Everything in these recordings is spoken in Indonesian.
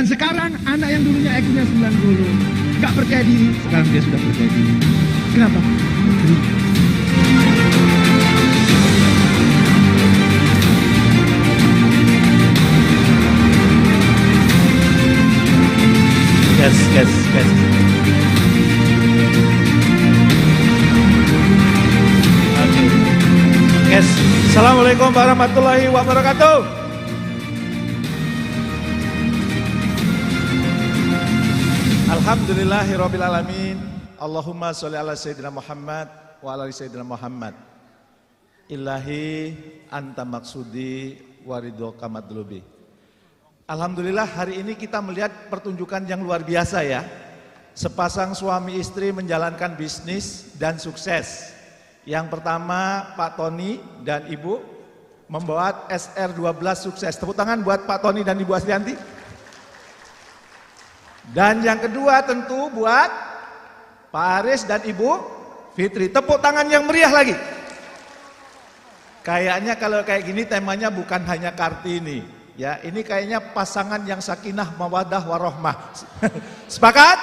Dan sekarang anak yang dulunya IQ-nya 90, nggak percaya diri, sekarang dia sudah percaya diri. Kenapa? Yes. Oke. Yes. Assalamualaikum warahmatullahi wabarakatuh. Alhamdulillahirabbil alamin. Allahumma sholli ala sayyidina Muhammad wa ala ali sayyidina Muhammad. Ilahi anta maksudi waridhoka matlubi. Alhamdulillah hari ini kita melihat pertunjukan yang luar biasa ya. Sepasang suami istri menjalankan bisnis dan sukses. Yang pertama Pak Tony dan Ibu membuat SR12 sukses. Tepuk tangan buat Pak Tony dan Ibu Asrianti. Dan yang kedua tentu buat Pak Aris dan Ibu Fitri. Tepuk tangan yang meriah lagi. Kayaknya kalau kayak gini temanya bukan hanya Kartini. Ya, ini kayaknya pasangan yang sakinah mawadah warohmah. Sepakat?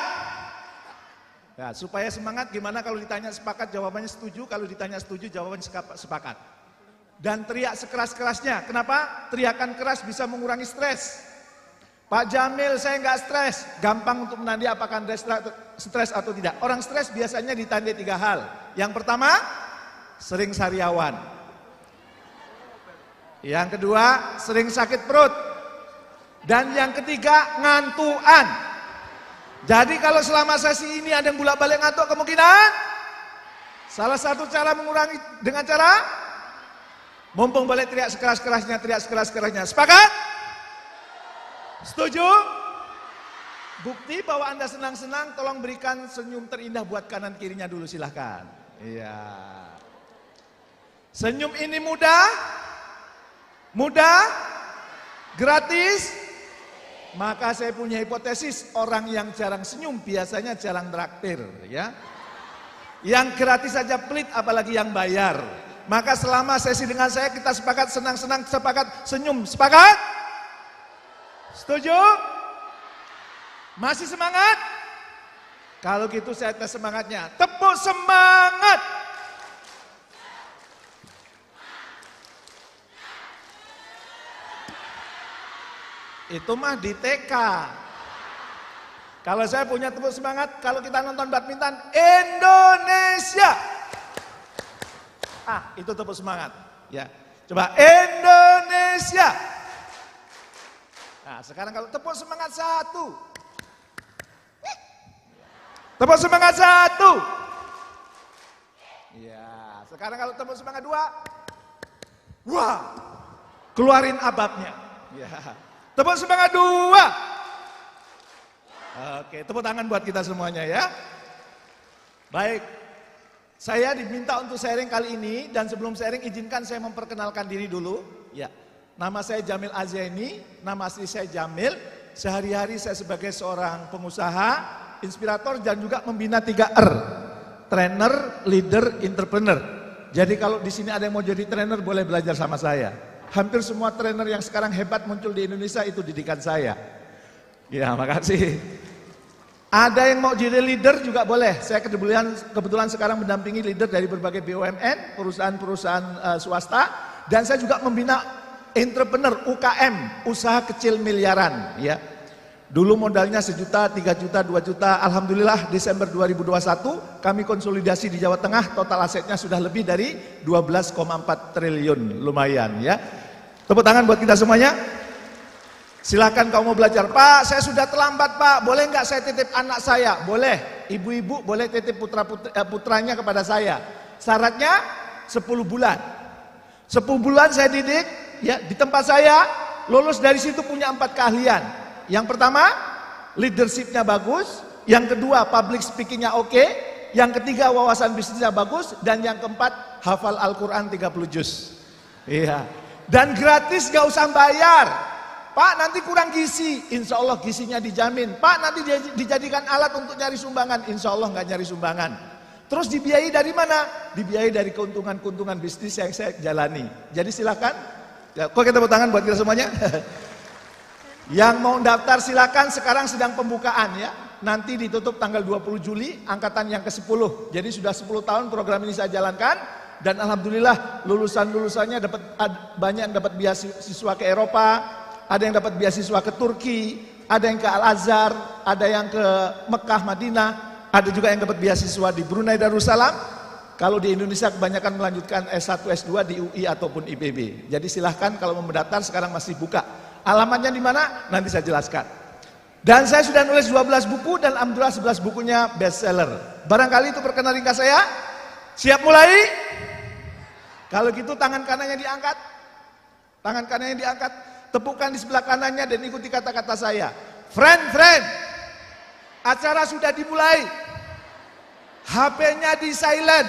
Ya, supaya semangat gimana kalau ditanya sepakat jawabannya setuju, kalau ditanya setuju jawabannya sepakat. Dan teriak sekeras-kerasnya. Kenapa? Teriakan keras bisa mengurangi stres. Pak Jamil, saya nggak stres. Gampang untuk menandai apakah Anda stres atau tidak. Orang stres biasanya ditandai 3 hal. Yang pertama, sering sariawan. Yang kedua, sering sakit perut. Dan yang ketiga, ngantuan. Jadi kalau selama sesi ini ada yang bolak-balik ngantuk kemungkinan salah satu cara mengurangi dengan cara mumpung boleh teriak sekeras-kerasnya. Sepakat? Setuju? Bukti bahwa Anda senang-senang, tolong berikan senyum terindah buat kanan kirinya dulu silahkan. Iya. Senyum ini mudah? Mudah? Gratis? Maka saya punya hipotesis, orang yang jarang senyum biasanya jarang traktir, ya. Yang gratis saja pelit, apalagi yang bayar. Maka selama sesi dengan saya kita sepakat senang-senang, sepakat senyum, sepakat? Setuju? Masih semangat? Kalau gitu saya tes semangatnya. Tepuk semangat! Itu mah di TK. Kalau saya punya tepuk semangat, kalau kita nonton badminton, Indonesia. Itu tepuk semangat. Ya, coba Indonesia. Nah, sekarang kalau tepuk semangat 1. Tepuk semangat 1. Ya, sekarang kalau tepuk semangat 2. Wah, keluarin ababnya. Ya. Tepuk semangat 2. Oke, tepuk tangan buat kita semuanya ya. Baik, saya diminta untuk sharing kali ini. Dan sebelum sharing izinkan saya memperkenalkan diri dulu. Ya, nama saya Jamil Azaini, nama asli saya Jamil. Sehari-hari saya sebagai seorang pengusaha, inspirator dan juga membina 3R. Trainer, leader, entrepreneur. Jadi kalau di sini ada yang mau jadi trainer boleh belajar sama saya. Hampir semua trainer yang sekarang hebat muncul di Indonesia itu didikan saya. Ya, makasih. Ada yang mau jadi leader juga boleh. Saya kebetulan sekarang mendampingi leader dari berbagai BUMN, perusahaan-perusahaan swasta, dan saya juga membina entrepreneur UKM, usaha kecil miliaran, ya. Dulu modalnya 1 juta, 3 juta, 2 juta. Alhamdulillah Desember 2021 kami konsolidasi di Jawa Tengah, total asetnya sudah lebih dari 12,4 triliun, lumayan ya. Tepuk tangan buat kita semuanya. Silakan kamu mau belajar. Pak, saya sudah terlambat Pak, boleh nggak saya titip anak saya? Boleh. Ibu-ibu boleh titip putranya kepada saya. Syaratnya 10 bulan. 10 bulan saya didik ya di tempat saya, lulus dari situ punya 4 keahlian. Yang pertama, leadershipnya bagus. Yang kedua, public speakingnya oke. Yang ketiga, wawasan bisnisnya bagus. Dan yang keempat, hafal Al-Quran 30 juz. Iya. Dan gratis, gak usah bayar. Pak, nanti kurang gizi. Insya Allah gizinya dijamin. Pak, nanti dijadikan alat untuk nyari sumbangan. Insya Allah gak nyari sumbangan. Terus dibiayai dari mana? Dibiayai dari keuntungan-keuntungan bisnis yang saya jalani. Jadi silakan. Ya, kok kita tepuk tangan buat kita semuanya? Yang mau daftar silakan, sekarang sedang pembukaan ya. Nanti ditutup tanggal 20 Juli, angkatan yang ke-10. Jadi sudah 10 tahun program ini saya jalankan. Dan alhamdulillah lulusan-lulusannya banyak yang dapat beasiswa ke Eropa, ada yang dapat beasiswa ke Turki, ada yang ke Al-Azhar, ada yang ke Mekah, Madinah, ada juga yang dapat beasiswa di Brunei Darussalam. Kalau di Indonesia kebanyakan melanjutkan S1, S2 di UI ataupun IPB. Jadi silahkan kalau mau mendaftar sekarang masih buka. Alamatnya di mana? Nanti saya jelaskan. Dan saya sudah nulis 12 buku dan alhamdulillah 11 bukunya bestseller. Barangkali itu perkenalan ringkas saya. Siap mulai? Kalau gitu tangan kanannya diangkat. Tangan kanannya diangkat. Tepukan di sebelah kanannya dan ikuti kata-kata saya. Friend, acara sudah dimulai. HP-nya di silent.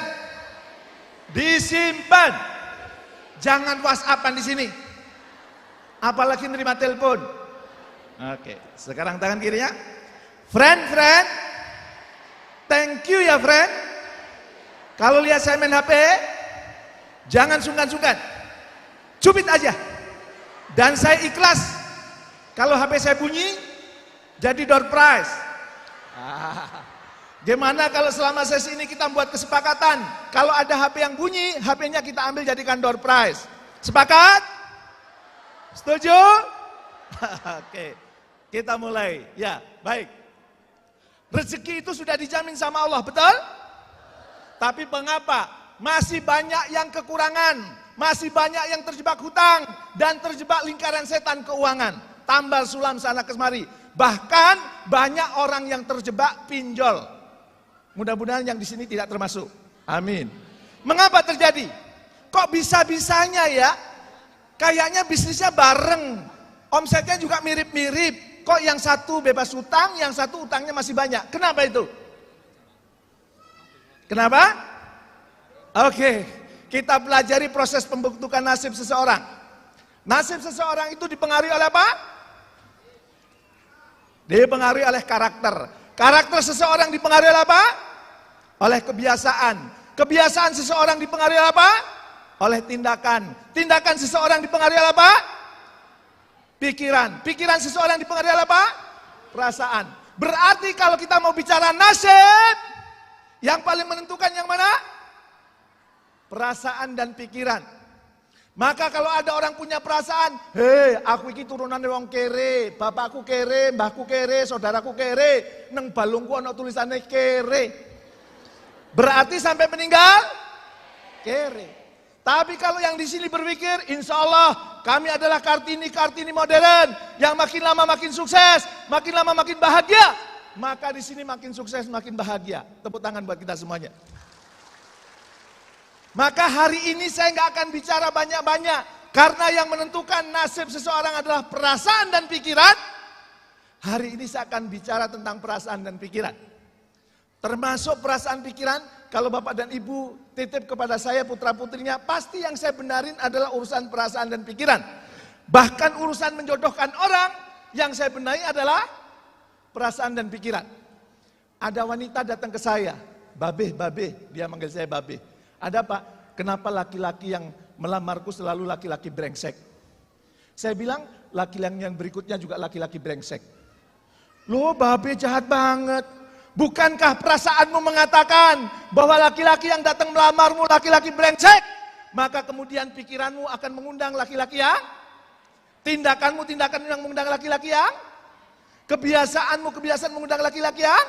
Disimpan. Jangan WhatsApp-an di sini. Apalagi nerima telepon. Oke, sekarang tangan kirinya. Friend, thank you ya friend. Kalau lihat saya main HP, jangan sungkan-sungkan. Cubit aja. Dan saya ikhlas. Kalau HP saya bunyi, jadi door prize. Gimana kalau selama sesi ini kita buat kesepakatan, kalau ada HP yang bunyi, HP-nya kita ambil jadikan door prize. Sepakat? Setuju? Oke, kita mulai. Ya, baik. Rezeki itu sudah dijamin sama Allah, betul? Tapi mengapa masih banyak yang kekurangan, masih banyak yang terjebak hutang dan terjebak lingkaran setan keuangan, tambal sulam sana kemari. Bahkan banyak orang yang terjebak pinjol. Mudah-mudahan yang di sini tidak termasuk. Amin. Mengapa terjadi? Kok bisa-bisanya ya? Kayaknya bisnisnya bareng, omsetnya juga mirip-mirip. Kok yang satu bebas hutang, yang satu utangnya masih banyak. Kenapa itu? Kenapa? Oke, kita pelajari proses pembentukan nasib seseorang. Nasib seseorang itu dipengaruhi oleh apa? Dipengaruhi oleh karakter. Karakter seseorang dipengaruhi oleh apa? Oleh kebiasaan. Kebiasaan seseorang dipengaruhi oleh apa? Oleh tindakan. Tindakan seseorang dipengaruhi oleh apa? Pikiran. Pikiran seseorang dipengaruhi oleh apa? Perasaan. Berarti kalau kita mau bicara nasib, yang paling menentukan yang mana? Perasaan dan pikiran. Maka kalau ada orang punya perasaan, hei aku iki turunan wong kere, bapakku kere, mbahku kere, saudaraku kere, neng balungku ana tulisannya kere. Berarti sampai meninggal kere. Tapi kalau yang di sini berpikir, insya Allah kami adalah Kartini modern yang makin lama makin sukses, makin lama makin bahagia. Maka di sini makin sukses, makin bahagia. Tepuk tangan buat kita semuanya. Maka hari ini saya nggak akan bicara banyak-banyak, karena yang menentukan nasib seseorang adalah perasaan dan pikiran. Hari ini saya akan bicara tentang perasaan dan pikiran. Termasuk perasaan pikiran, kalau Bapak dan Ibu titip kepada saya putra-putrinya, pasti yang saya benarin adalah urusan perasaan dan pikiran. Bahkan urusan menjodohkan orang, yang saya benahi adalah perasaan dan pikiran. Ada wanita datang ke saya, Babe, dia manggil saya Babe. Ada Pak, kenapa laki-laki yang melamarku selalu laki-laki brengsek? Saya bilang, laki-laki yang berikutnya juga laki-laki brengsek. Loh Babe jahat banget. Bukankah perasaanmu mengatakan bahwa laki-laki yang datang melamarmu laki-laki brengsek? Maka kemudian pikiranmu akan mengundang laki-laki yang? Tindakan yang mengundang laki-laki yang? Kebiasaan mengundang laki-laki yang?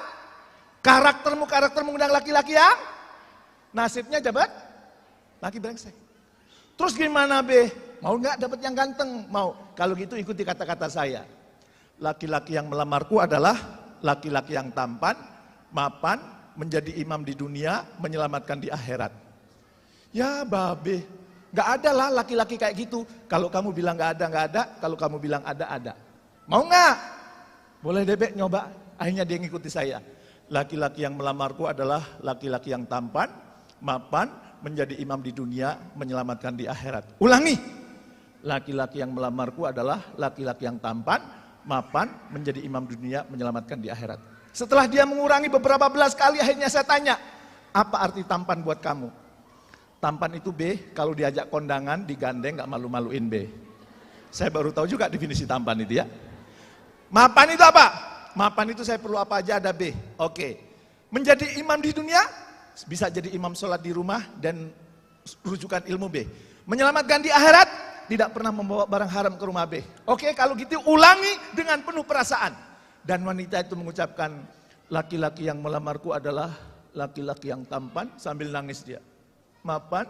Karakter mengundang laki-laki yang? Nasibnya jabat laki brengsek. Terus gimana Be? Mau nggak dapat yang ganteng? Mau. Kalau gitu ikuti kata-kata saya. Laki-laki yang melamarku adalah laki-laki yang tampan, mapan, menjadi imam di dunia, menyelamatkan di akhirat. Ya Babe, nggak ada lah laki-laki kayak gitu. Kalau kamu bilang nggak ada. Kalau kamu bilang ada. Mau nggak? Boleh deh nyoba. Akhirnya dia ngikuti saya. Laki-laki yang melamarku adalah laki-laki yang tampan, mapan, menjadi imam di dunia, menyelamatkan di akhirat. Ulangi. Laki-laki yang melamarku adalah laki-laki yang tampan, mapan, menjadi imam dunia, menyelamatkan di akhirat. Setelah dia mengurangi beberapa belas kali, akhirnya saya tanya, apa arti tampan buat kamu? Tampan itu B, kalau diajak kondangan, digandeng, gak malu-maluin B. Saya baru tahu juga definisi tampan itu ya. Mapan itu apa? Mapan itu saya perlu apa aja ada B. Oke. Menjadi imam di dunia, bisa jadi imam sholat di rumah dan rujukan ilmu B. Menyelamatkan di akhirat, tidak pernah membawa barang haram ke rumah B. Oke, kalau gitu ulangi dengan penuh perasaan. Dan wanita itu mengucapkan, laki-laki yang melamarku adalah laki-laki yang tampan, sambil nangis dia. Mapan,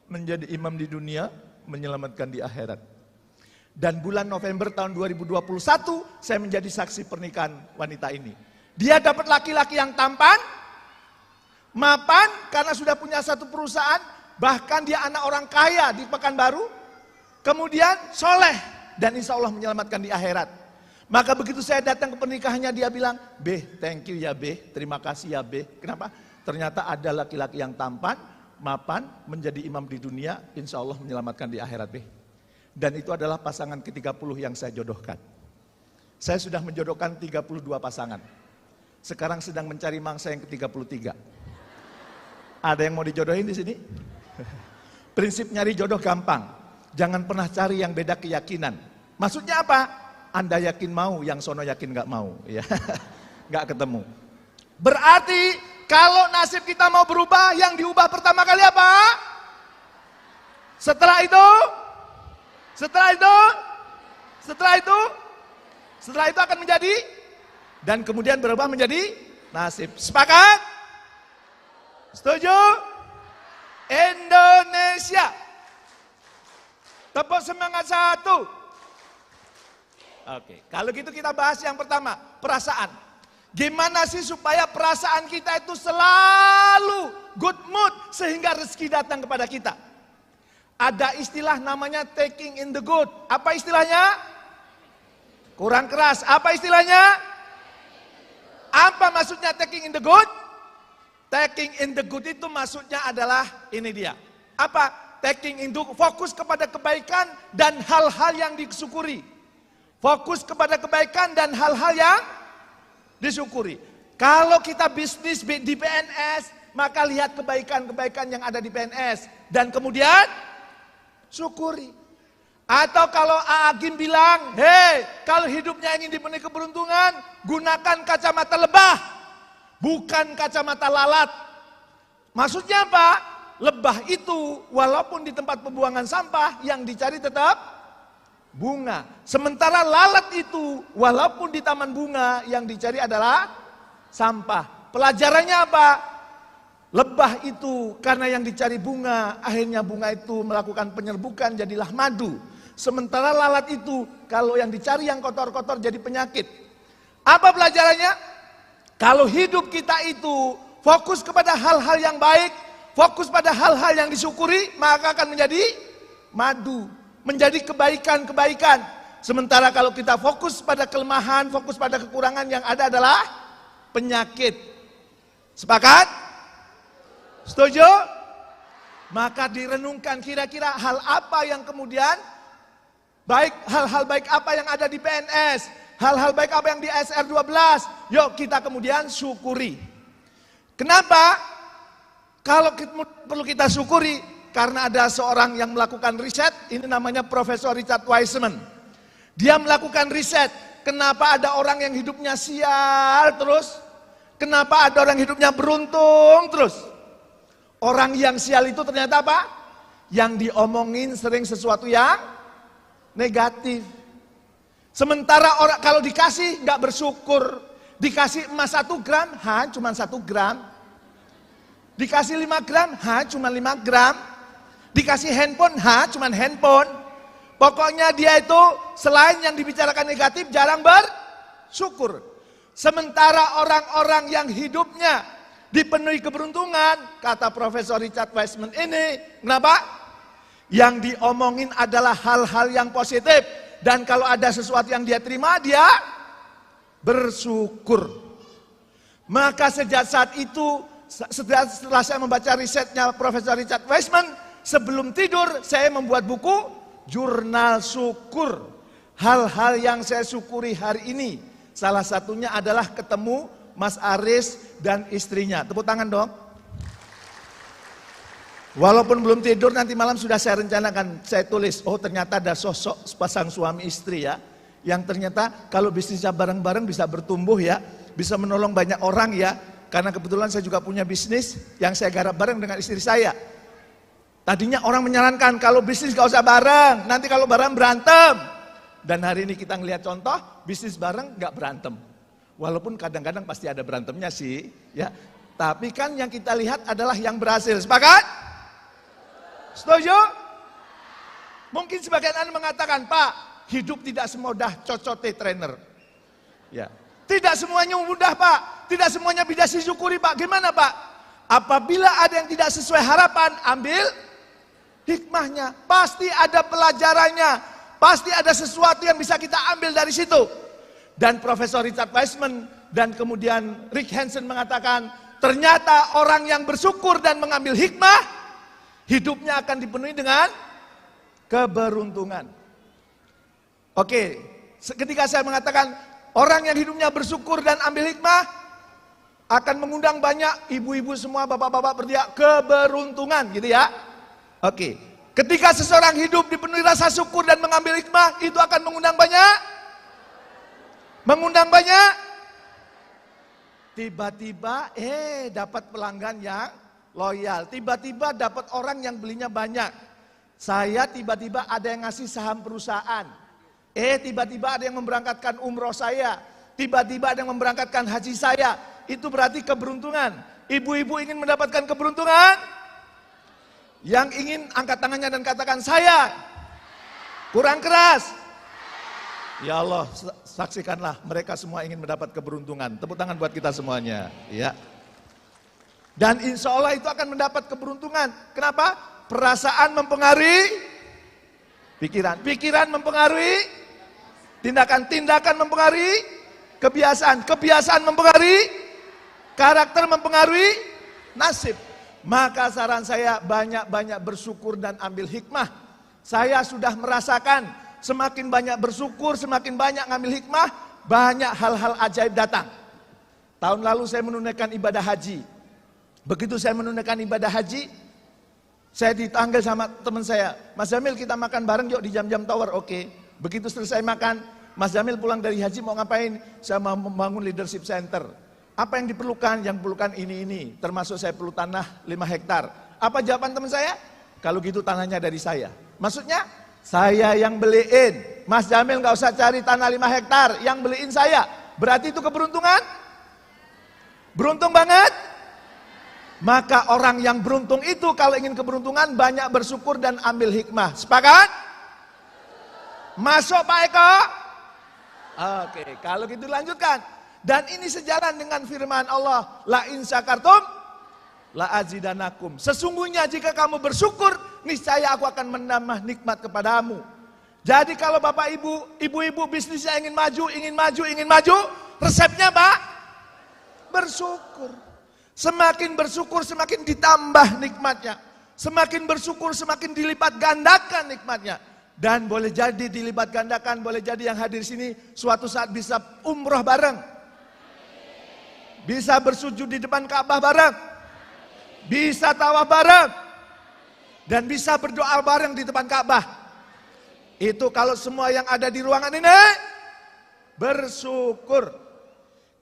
menjadi imam di dunia, menyelamatkan di akhirat. Dan bulan November tahun 2021, saya menjadi saksi pernikahan wanita ini. Dia dapat laki-laki yang tampan, mapan karena sudah punya satu perusahaan, bahkan dia anak orang kaya di Pekanbaru, kemudian soleh dan insya Allah menyelamatkan di akhirat. Maka begitu saya datang ke pernikahannya, dia bilang, B, thank you ya B, terima kasih ya B. Kenapa? Ternyata ada laki-laki yang tampan, mapan, menjadi imam di dunia, insya Allah menyelamatkan di akhirat B. Dan itu adalah pasangan ke-30 yang saya jodohkan. Saya sudah menjodohkan 32 pasangan. Sekarang sedang mencari mangsa yang ke-33. Ada yang mau dijodohin di sini? Prinsip nyari jodoh gampang. Jangan pernah cari yang beda keyakinan. Maksudnya apa? Anda yakin mau, yang sono yakin nggak mau. Ya, nggak ketemu. Berarti kalau nasib kita mau berubah, yang diubah pertama kali apa? Setelah itu akan menjadi, dan kemudian berubah menjadi nasib. Sepakat? Setuju? Indonesia. Tepuk semangat satu. Oke, kalau gitu kita bahas yang pertama, perasaan. Gimana sih supaya perasaan kita itu selalu good mood sehingga rezeki datang kepada kita? Ada istilah namanya taking in the good. Apa istilahnya? Kurang keras. Apa istilahnya? Apa maksudnya taking in the good? Taking in the good itu maksudnya adalah ini dia. Apa? Taking in the good, fokus kepada kebaikan dan hal-hal yang disyukuri. Fokus kepada kebaikan dan hal-hal yang disyukuri. Kalau kita bisnis di PNS, maka lihat kebaikan-kebaikan yang ada di PNS. Dan kemudian syukuri. Atau kalau Agim bilang, hei, kalau hidupnya ingin dipenuhi keberuntungan, gunakan kacamata lebah, bukan kacamata lalat. Maksudnya apa? Lebah itu walaupun di tempat pembuangan sampah, yang dicari tetap bunga. Sementara lalat itu walaupun di taman bunga, yang dicari adalah sampah. Pelajarannya apa? Lebah itu karena yang dicari bunga, akhirnya bunga itu melakukan penyerbukan, jadilah madu. Sementara lalat itu kalau yang dicari yang kotor-kotor jadi penyakit. Apa pelajarannya? Kalau hidup kita itu fokus kepada hal-hal yang baik, fokus pada hal-hal yang disyukuri, maka akan menjadi madu, menjadi kebaikan-kebaikan. Sementara kalau kita fokus pada kelemahan, fokus pada kekurangan, yang ada adalah penyakit. Sepakat? Setuju? Maka direnungkan kira-kira hal apa yang kemudian baik, hal-hal baik apa yang ada di PNS, hal-hal baik apa yang di SR12. Yuk kita kemudian syukuri. Kenapa? Kalau perlu kita syukuri, karena ada seorang yang melakukan riset, ini namanya Profesor Richard Wiseman. Dia melakukan riset, kenapa ada orang yang hidupnya sial terus, kenapa ada orang hidupnya beruntung terus. Orang yang sial itu ternyata apa? Yang diomongin sering sesuatu yang negatif. Sementara orang kalau dikasih nggak bersyukur, dikasih emas 1 gram, cuma 1 gram. Dikasih 5 gram, cuma 5 gram. Dikasih handphone, cuma handphone. Pokoknya dia itu selain yang dibicarakan negatif jarang bersyukur. Sementara orang-orang yang hidupnya dipenuhi keberuntungan, kata Profesor Richard Wiseman ini, kenapa? Yang diomongin adalah hal-hal yang positif. Dan kalau ada sesuatu yang dia terima, dia bersyukur. Maka sejak saat itu, setelah saya membaca risetnya Profesor Richard Wiseman, sebelum tidur saya membuat buku Jurnal Syukur. Hal-hal yang saya syukuri hari ini, salah satunya adalah ketemu Mas Aris dan istrinya. Tepuk tangan dong. Walaupun belum tidur, nanti malam sudah saya rencanakan, saya tulis, oh ternyata ada sosok sepasang suami istri ya, yang ternyata kalau bisnisnya bareng-bareng bisa bertumbuh ya, bisa menolong banyak orang ya. Karena kebetulan saya juga punya bisnis yang saya garap bareng dengan istri saya. Tadinya orang menyarankan kalau bisnis gak usah bareng, nanti kalau bareng berantem. Dan hari ini kita ngelihat contoh, bisnis bareng gak berantem. Walaupun kadang-kadang pasti ada berantemnya sih, ya. Tapi kan yang kita lihat adalah yang berhasil. Sepakat? Setuju? Mungkin sebagian Anda mengatakan, Pak, hidup tidak semudah cocote trainer. Ya. Tidak semuanya mudah, Pak. Tidak semuanya bisa disyukuri, Pak. Gimana, Pak? Apabila ada yang tidak sesuai harapan, ambil hikmahnya. Pasti ada pelajarannya. Pasti ada sesuatu yang bisa kita ambil dari situ. Dan Profesor Richard Wiseman dan kemudian Rick Hanson mengatakan, ternyata orang yang bersyukur dan mengambil hikmah, hidupnya akan dipenuhi dengan keberuntungan. Oke, ketika saya mengatakan orang yang hidupnya bersyukur dan ambil hikmah akan mengundang banyak ibu-ibu semua, bapak-bapak berteriak keberuntungan gitu ya. Oke, ketika seseorang hidup dipenuhi rasa syukur dan mengambil hikmah, itu akan mengundang banyak. Tiba-tiba dapat pelanggan yang loyal. Tiba-tiba dapat orang yang belinya banyak. Saya tiba-tiba ada yang ngasih saham perusahaan. Tiba-tiba ada yang memberangkatkan umroh saya. Tiba-tiba ada yang memberangkatkan haji saya. Itu berarti keberuntungan. Ibu-ibu ingin mendapatkan keberuntungan? Yang ingin angkat tangannya dan katakan saya. Kurang keras. Ya Allah, saksikanlah mereka semua ingin mendapat keberuntungan. Tepuk tangan buat kita semuanya, ya. Dan insya Allah itu akan mendapat keberuntungan. Kenapa? Perasaan mempengaruhi pikiran, pikiran mempengaruhi tindakan, mempengaruhi kebiasaan mempengaruhi karakter, mempengaruhi nasib. Maka saran saya banyak-banyak bersyukur dan ambil hikmah. Saya sudah merasakan semakin banyak bersyukur, semakin banyak ngambil hikmah, banyak hal-hal ajaib datang. Tahun lalu saya menunaikan ibadah haji. Begitu saya menunaikan ibadah haji, saya dipanggil sama teman saya, Mas Jamil kita makan bareng yuk di jam-jam tower, oke. Begitu selesai makan, Mas Jamil pulang dari haji mau ngapain? Saya mau membangun leadership center. Apa yang diperlukan? Yang diperlukan ini, termasuk saya perlu tanah 5 hektar. Apa jawaban teman saya? Kalau gitu tanahnya dari saya. Maksudnya? Saya yang beliin. Mas Jamil gak usah cari tanah 5 hektar, yang beliin saya. Berarti itu keberuntungan? Beruntung banget? Maka orang yang beruntung itu kalau ingin keberuntungan banyak bersyukur dan ambil hikmah. Sepakat? Masuk Pak Eko? Oke, kalau gitu lanjutkan. Dan ini sejalan dengan firman Allah, la in syakartum la azidanakum. Sesungguhnya jika kamu bersyukur, niscaya aku akan menambah nikmat kepadamu. Jadi kalau Bapak Ibu, ibu-ibu bisnisnya ingin maju, resepnya Pak? Bersyukur. Semakin bersyukur semakin ditambah nikmatnya. Semakin bersyukur semakin dilipat gandakan nikmatnya. Dan boleh jadi dilipat gandakan, boleh jadi yang hadir sini suatu saat bisa umroh bareng. Bisa bersujud di depan Ka'bah bareng. Bisa tawaf bareng. Dan bisa berdoa bareng di depan Ka'bah. Itu kalau semua yang ada di ruangan ini bersyukur.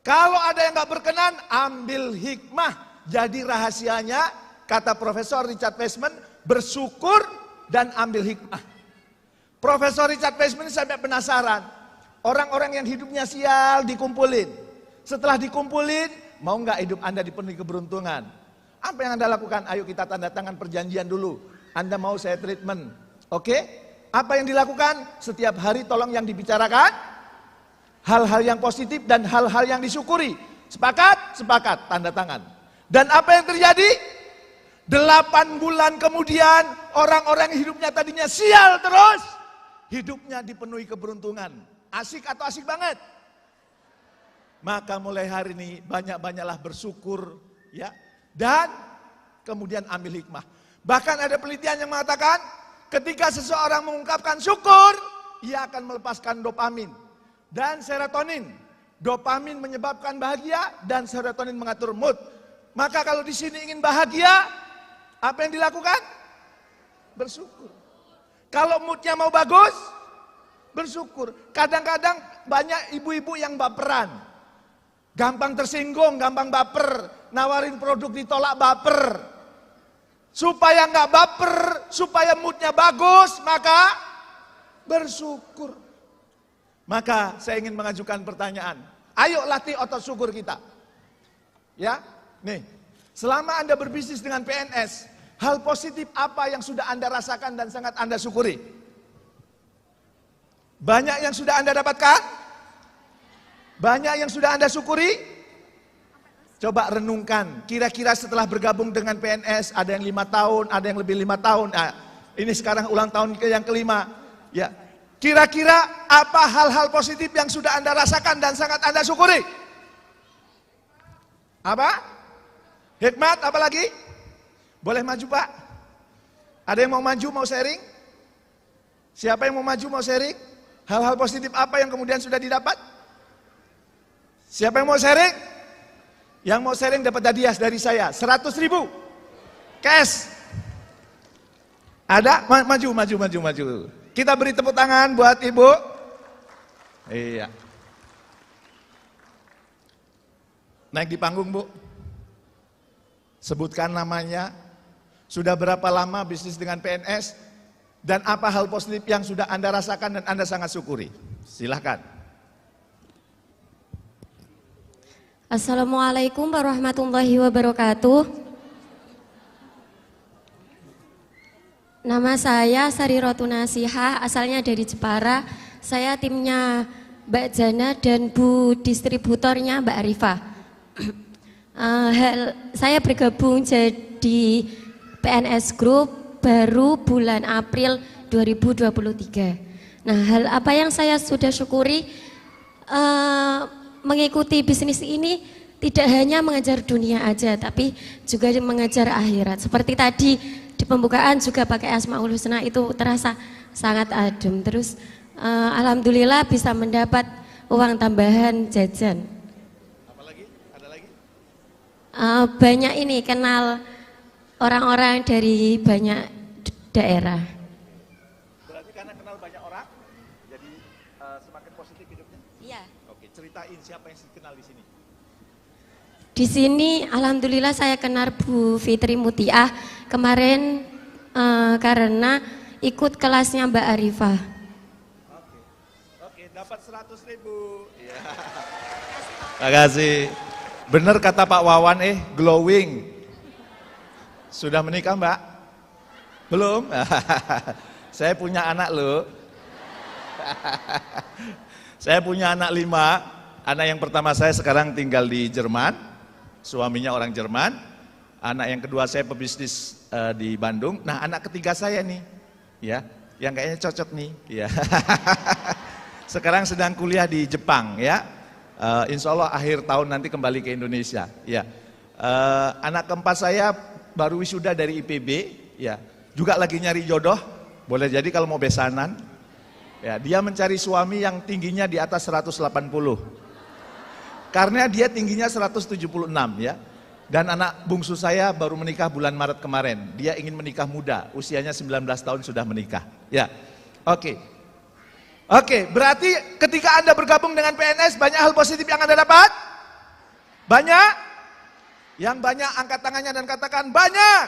Kalau ada yang gak berkenan, ambil hikmah. Jadi rahasianya, kata Profesor Richard Wiseman, bersyukur dan ambil hikmah. Profesor Richard Wiseman sampai penasaran. Orang-orang yang hidupnya sial dikumpulin. Setelah dikumpulin, mau nggak hidup Anda dipenuhi keberuntungan? Apa yang Anda lakukan? Ayo kita tanda tangan perjanjian dulu. Anda mau saya treatment, oke? Apa yang dilakukan? Setiap hari tolong yang dibicarakan hal-hal yang positif dan hal-hal yang disyukuri. Sepakat? Sepakat, tanda tangan. Dan apa yang terjadi? 8 bulan kemudian orang-orang yang hidupnya tadinya sial terus, hidupnya dipenuhi keberuntungan. Asik atau asik banget? Maka mulai hari ini banyak-banyaklah bersyukur ya, dan kemudian ambil hikmah. Bahkan ada penelitian yang mengatakan ketika seseorang mengungkapkan syukur, ia akan melepaskan dopamin dan serotonin. Dopamin menyebabkan bahagia dan serotonin mengatur mood. Maka kalau di sini ingin bahagia, apa yang dilakukan? Bersyukur. Kalau moodnya mau bagus, Bersyukur. Kadang-kadang banyak ibu-ibu yang baperan. Gampang tersinggung, gampang baper. Nawarin produk ditolak baper. Supaya nggak baper, supaya moodnya bagus, maka bersyukur. Maka saya ingin mengajukan pertanyaan. Ayo latih otot syukur kita. Ya, nih. Selama Anda berbisnis dengan PNS, hal positif apa yang sudah Anda rasakan dan sangat Anda syukuri? Banyak yang sudah Anda dapatkan? Banyak yang sudah Anda syukuri? Coba renungkan, kira-kira setelah bergabung dengan PNS, ada yang 5 tahun, ada yang lebih 5 tahun. Nah, ini sekarang ulang tahun yang kelima. Ya, kira-kira apa hal-hal positif yang sudah Anda rasakan dan sangat Anda syukuri? Apa? Hikmat, apa lagi? Boleh maju Pak? Ada yang mau maju, mau sharing? Siapa yang mau maju, mau sharing? Hal-hal positif apa yang kemudian sudah didapat? Siapa yang mau sharing? Yang mau sharing dapat hadiah dari saya, 100.000 cash. Ada? Maju. Kita beri tepuk tangan buat Ibu. Iya. Naik di panggung Bu. Sebutkan namanya. Sudah berapa lama bisnis dengan PNS? Dan apa hal positif yang sudah Anda rasakan dan Anda sangat syukuri? Silahkan. Assalamualaikum warahmatullahi wabarakatuh. Nama saya Sari Rotunasihah, asalnya dari Jepara. Saya timnya Mbak Jana dan Bu distributornya Mbak Arifah. Saya bergabung jadi PNS Group baru bulan April 2023. Nah, hal apa yang saya sudah syukuri mengikuti bisnis ini tidak hanya mengejar dunia aja, tapi juga mengejar akhirat. Seperti tadi di pembukaan juga pakai Asmaul Husna itu terasa sangat adem. Terus alhamdulillah bisa mendapat uang tambahan jajan. Apalagi? Ada lagi? Banyak ini kenal orang-orang dari banyak daerah. Berarti karena kenal banyak orang, jadi semakin positif hidupnya? Iya. Oke, ceritain siapa yang kenal di sini? Di sini alhamdulillah saya kenal Bu Fitri Mutiah kemarin karena ikut kelasnya Mbak Arifah. Oke, dapat 100.000. Iya. Makasih. Bener kata Pak Wawan glowing. Sudah menikah Mbak? Belum? Saya punya anak loh. Saya punya anak 5. Anak yang pertama saya sekarang tinggal di Jerman. Suaminya orang Jerman. Anak yang kedua saya pebisnis di Bandung. Nah, anak ketiga saya nih, ya, yang kayaknya cocok nih, ya. Sekarang sedang kuliah di Jepang, ya. Insya Allah akhir tahun nanti kembali ke Indonesia, ya. Anak keempat saya baru wisuda dari IPB, ya. Juga lagi nyari jodoh. Boleh jadi kalau mau besanan, ya. Dia mencari suami yang tingginya di atas 180. Karena dia tingginya 176 ya. Dan anak bungsu saya baru menikah bulan Maret kemarin. Dia ingin menikah muda, usianya 19 tahun sudah menikah. Ya. Oke. Oke, berarti ketika Anda bergabung dengan PNS banyak hal positif yang Anda dapat? Banyak? Yang banyak angkat tangannya dan katakan banyak.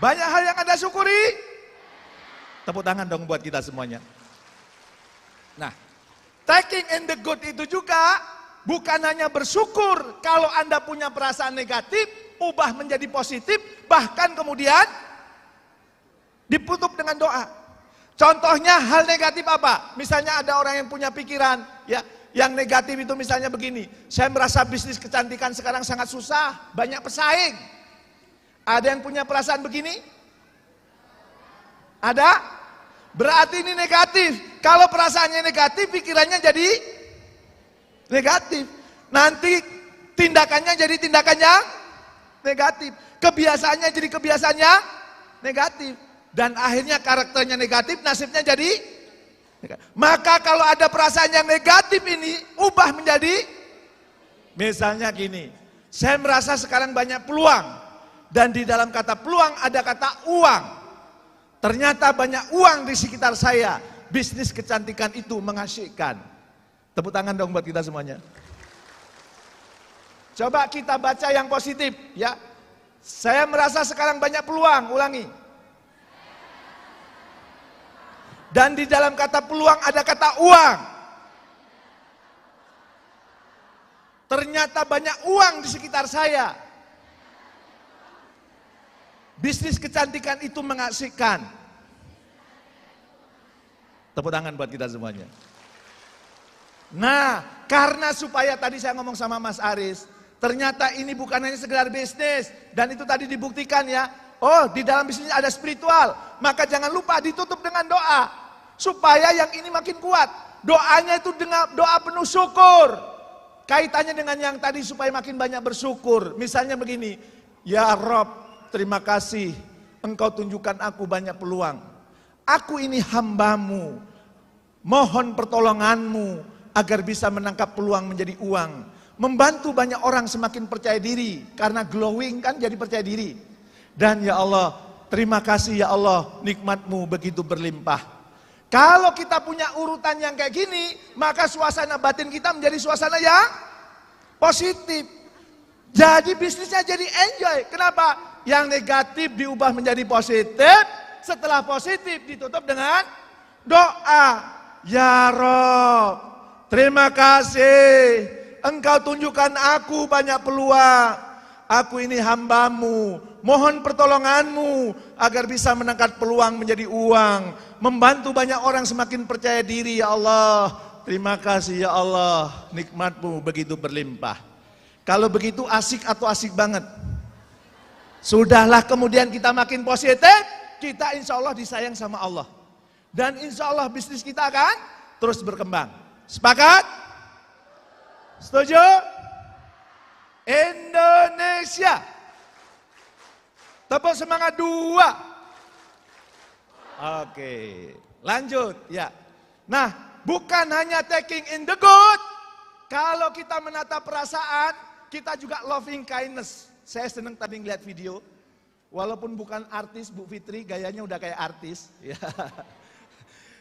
Banyak hal yang Anda syukuri? Tepuk tangan dong buat kita semuanya. Nah, taking in the good itu juga bukan hanya bersyukur kalau Anda punya perasaan negatif, ubah menjadi positif, bahkan kemudian ditutup dengan doa. Contohnya hal negatif apa? Misalnya ada orang yang punya pikiran, ya, yang negatif itu misalnya begini, saya merasa bisnis kecantikan sekarang sangat susah, banyak pesaing. Ada yang punya perasaan begini? Ada? Berarti ini negatif. Kalau perasaannya negatif, pikirannya jadi negatif. Nanti tindakannya jadi tindakannya negatif. Kebiasaannya jadi kebiasaannya negatif. Dan akhirnya karakternya negatif, nasibnya jadi negatif. Maka kalau ada perasaan yang negatif ini, ubah menjadi, misalnya gini, saya merasa sekarang banyak peluang. Dan di dalam kata peluang ada kata uang. Ternyata banyak uang di sekitar saya. bisnis kecantikan itu mengasyikkan. Tepuk tangan dong buat kita semuanya. Coba kita baca yang positif ya. Saya merasa sekarang banyak peluang, ulangi. Dan di dalam kata peluang ada kata uang. Ternyata banyak uang di sekitar saya. Bisnis kecantikan itu mengasyikkan. Tepuk tangan buat kita semuanya. Nah, karena supaya tadi saya ngomong sama Mas Aris, ternyata ini bukan hanya sekedar bisnis. Dan itu tadi dibuktikan ya. Oh, di dalam bisnis ada spiritual. Maka jangan lupa ditutup dengan doa. Supaya yang ini makin kuat. Doanya itu dengan doa penuh syukur. Kaitannya dengan yang tadi supaya makin banyak bersyukur. Misalnya begini, ya Rob, terima kasih Engkau tunjukkan aku banyak peluang. Aku ini hambamu, mohon pertolonganmu agar bisa menangkap peluang menjadi uang. Membantu banyak orang semakin percaya diri, karena glowing kan jadi percaya diri. Dan ya Allah, terima kasih ya Allah, nikmatmu begitu berlimpah. Kalau kita punya urutan yang kayak gini, maka suasana batin kita menjadi suasana yang positif. Jadi bisnisnya jadi enjoy. Kenapa? Yang negatif diubah menjadi positif. Setelah positif ditutup dengan doa. Ya Rob, terima kasih. Engkau tunjukkan aku banyak peluang. Aku ini hambamu, mohon pertolonganmu agar bisa menangkap peluang menjadi uang. Membantu banyak orang semakin percaya diri ya Allah. Terima kasih ya Allah, nikmatmu begitu berlimpah. Kalau begitu asik atau asik banget? Sudahlah kemudian kita makin positif, kita insya Allah disayang sama Allah. Dan insya Allah bisnis kita akan terus berkembang. Sepakat? Setuju? Indonesia. Tepuk semangat 2. Oke, lanjut ya. Nah, bukan hanya taking in the good. Kalau kita menata perasaan, kita juga loving kindness. Saya senang tadi ngeliat video. Walaupun bukan artis Bu Fitri, gayanya udah kayak artis. Ya.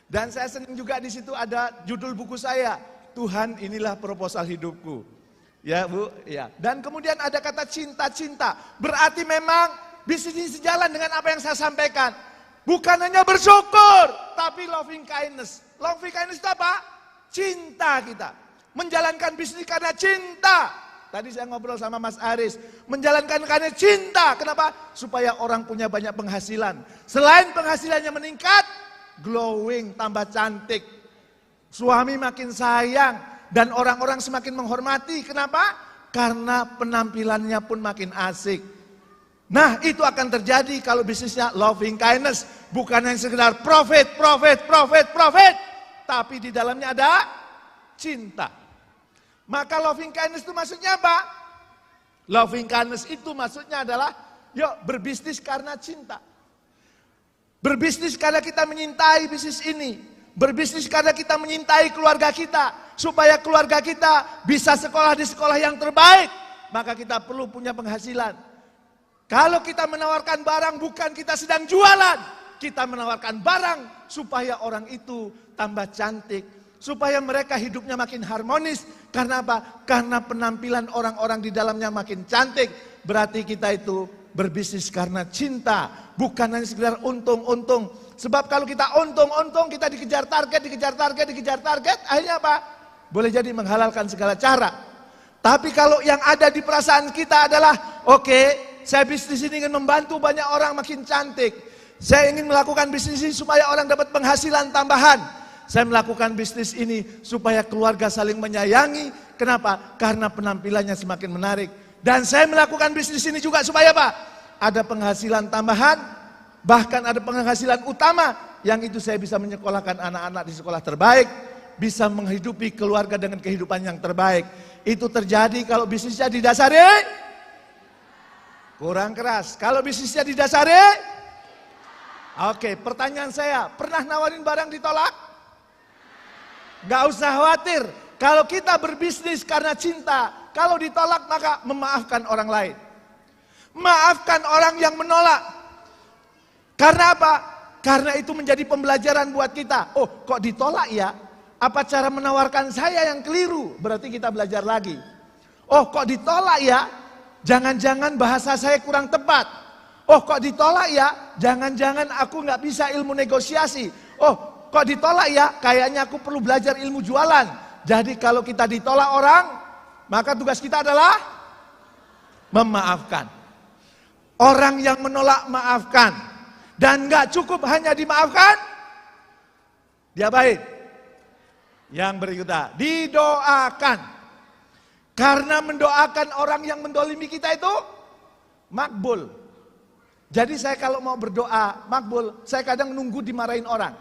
Dan saya senang juga di situ ada judul buku saya, Tuhan inilah proposal hidupku. Ya Bu, ya. Dan kemudian ada kata cinta-cinta. Berarti memang bisnis ini sejalan dengan apa yang saya sampaikan. Bukan hanya bersyukur, tapi loving kindness. Loving kindness itu apa? Cinta kita. Menjalankan bisnis karena cinta. Tadi saya ngobrol sama Mas Aris. Menjalankan karena cinta. Kenapa? Supaya orang punya banyak penghasilan. Selain penghasilannya meningkat, glowing, tambah cantik. Suami makin sayang. Dan orang-orang semakin menghormati. Kenapa? Karena penampilannya pun makin asik. Nah, itu akan terjadi kalau bisnisnya loving kindness. Bukan yang sekedar profit. Tapi di dalamnya ada cinta. Maka loving kindness itu maksudnya apa? Loving kindness itu maksudnya adalah, yuk berbisnis karena cinta. Berbisnis karena kita menyintai bisnis ini. Berbisnis karena kita menyintai keluarga kita. Supaya keluarga kita bisa sekolah di sekolah yang terbaik. Maka kita perlu punya penghasilan. Kalau kita menawarkan barang bukan kita sedang jualan. Kita menawarkan barang supaya orang itu tambah cantik. Supaya mereka hidupnya makin harmonis. Karena apa? Karena penampilan orang-orang di dalamnya makin cantik. Berarti kita itu berbisnis karena cinta. Bukan hanya sekedar untung-untung. Sebab kalau kita untung-untung, kita dikejar target. Akhirnya apa? Boleh jadi menghalalkan segala cara. Tapi kalau yang ada di perasaan kita adalah, oke, saya bisnis ini ingin membantu banyak orang makin cantik. Saya ingin melakukan bisnis ini supaya orang dapat penghasilan tambahan. Saya melakukan bisnis ini supaya keluarga saling menyayangi. Kenapa? Karena penampilannya semakin menarik. Dan saya melakukan bisnis ini juga supaya apa? Ada penghasilan tambahan, bahkan ada penghasilan utama. Yang itu saya bisa menyekolahkan anak-anak di sekolah terbaik. Bisa menghidupi keluarga dengan kehidupan yang terbaik. Itu terjadi kalau bisnisnya didasari kurang keras. Kalau bisnisnya didasari, oke, pertanyaan saya, pernah nawarin barang ditolak? Gak usah khawatir. Kalau kita berbisnis karena cinta, kalau ditolak maka memaafkan orang lain. Maafkan orang yang menolak. Karena apa? Karena itu menjadi pembelajaran buat kita. Oh, kok ditolak ya? Apa cara menawarkan saya yang keliru? Berarti kita belajar lagi. Oh, kok ditolak ya? Jangan-jangan bahasa saya kurang tepat. Oh, kok ditolak ya? Jangan-jangan aku nggak bisa ilmu negosiasi. Oh, kok ditolak ya? Kayaknya aku perlu belajar ilmu jualan. Jadi kalau kita ditolak orang, maka tugas kita adalah memaafkan. Orang yang menolak, maafkan. Dan nggak cukup hanya dimaafkan, diapain? Yang berikutnya, didoakan. Karena mendoakan orang yang mendolimi kita itu makbul. Jadi saya kalau mau berdoa makbul, saya kadang nunggu dimarahin orang.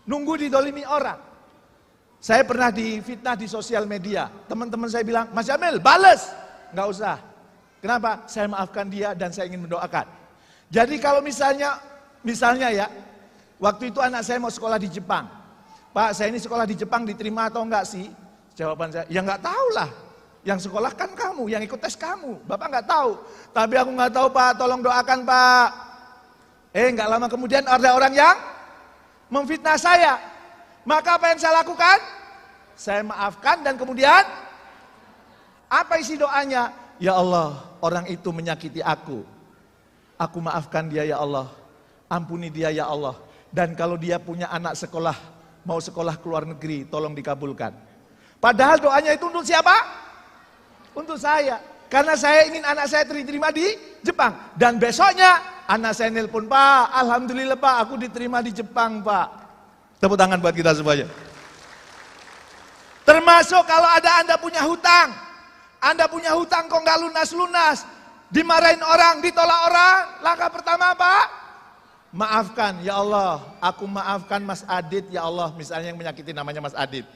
Nunggu didolimi orang. Saya pernah difitnah di sosial media. Teman-teman saya bilang, Mas Jamil, bales. Nggak usah. Kenapa? Saya maafkan dia dan saya ingin mendoakan. Jadi kalau misalnya ya, waktu itu anak saya mau sekolah di Jepang. Pak, saya ini sekolah di Jepang diterima atau enggak sih? Jawaban saya, ya enggak tahu lah. Yang sekolah kan kamu, yang ikut tes kamu. Bapak enggak tahu. Tapi aku enggak tahu Pak, tolong doakan Pak. Enggak lama kemudian ada orang yang memfitnah saya. Maka apa yang saya lakukan? Saya maafkan dan kemudian apa isi doanya? Ya Allah, orang itu menyakiti aku. Aku maafkan dia ya Allah. Ampuni dia ya Allah. Dan kalau dia punya anak sekolah, mau sekolah ke luar negeri, tolong dikabulkan. Padahal doanya itu untuk siapa? Untuk saya. Karena saya ingin anak saya diterima di Jepang. Dan besoknya anak saya nelpon, Pak, alhamdulillah Pak, aku diterima di Jepang Pak. Tepuk tangan buat kita semuanya. Termasuk kalau ada Anda punya hutang. Anda punya hutang kok nggak lunas-lunas. Dimarahin orang, ditolak orang. Langkah pertama apa? Maafkan, ya Allah. Aku maafkan Mas Adit, ya Allah. Misalnya yang menyakiti namanya Mas Adit.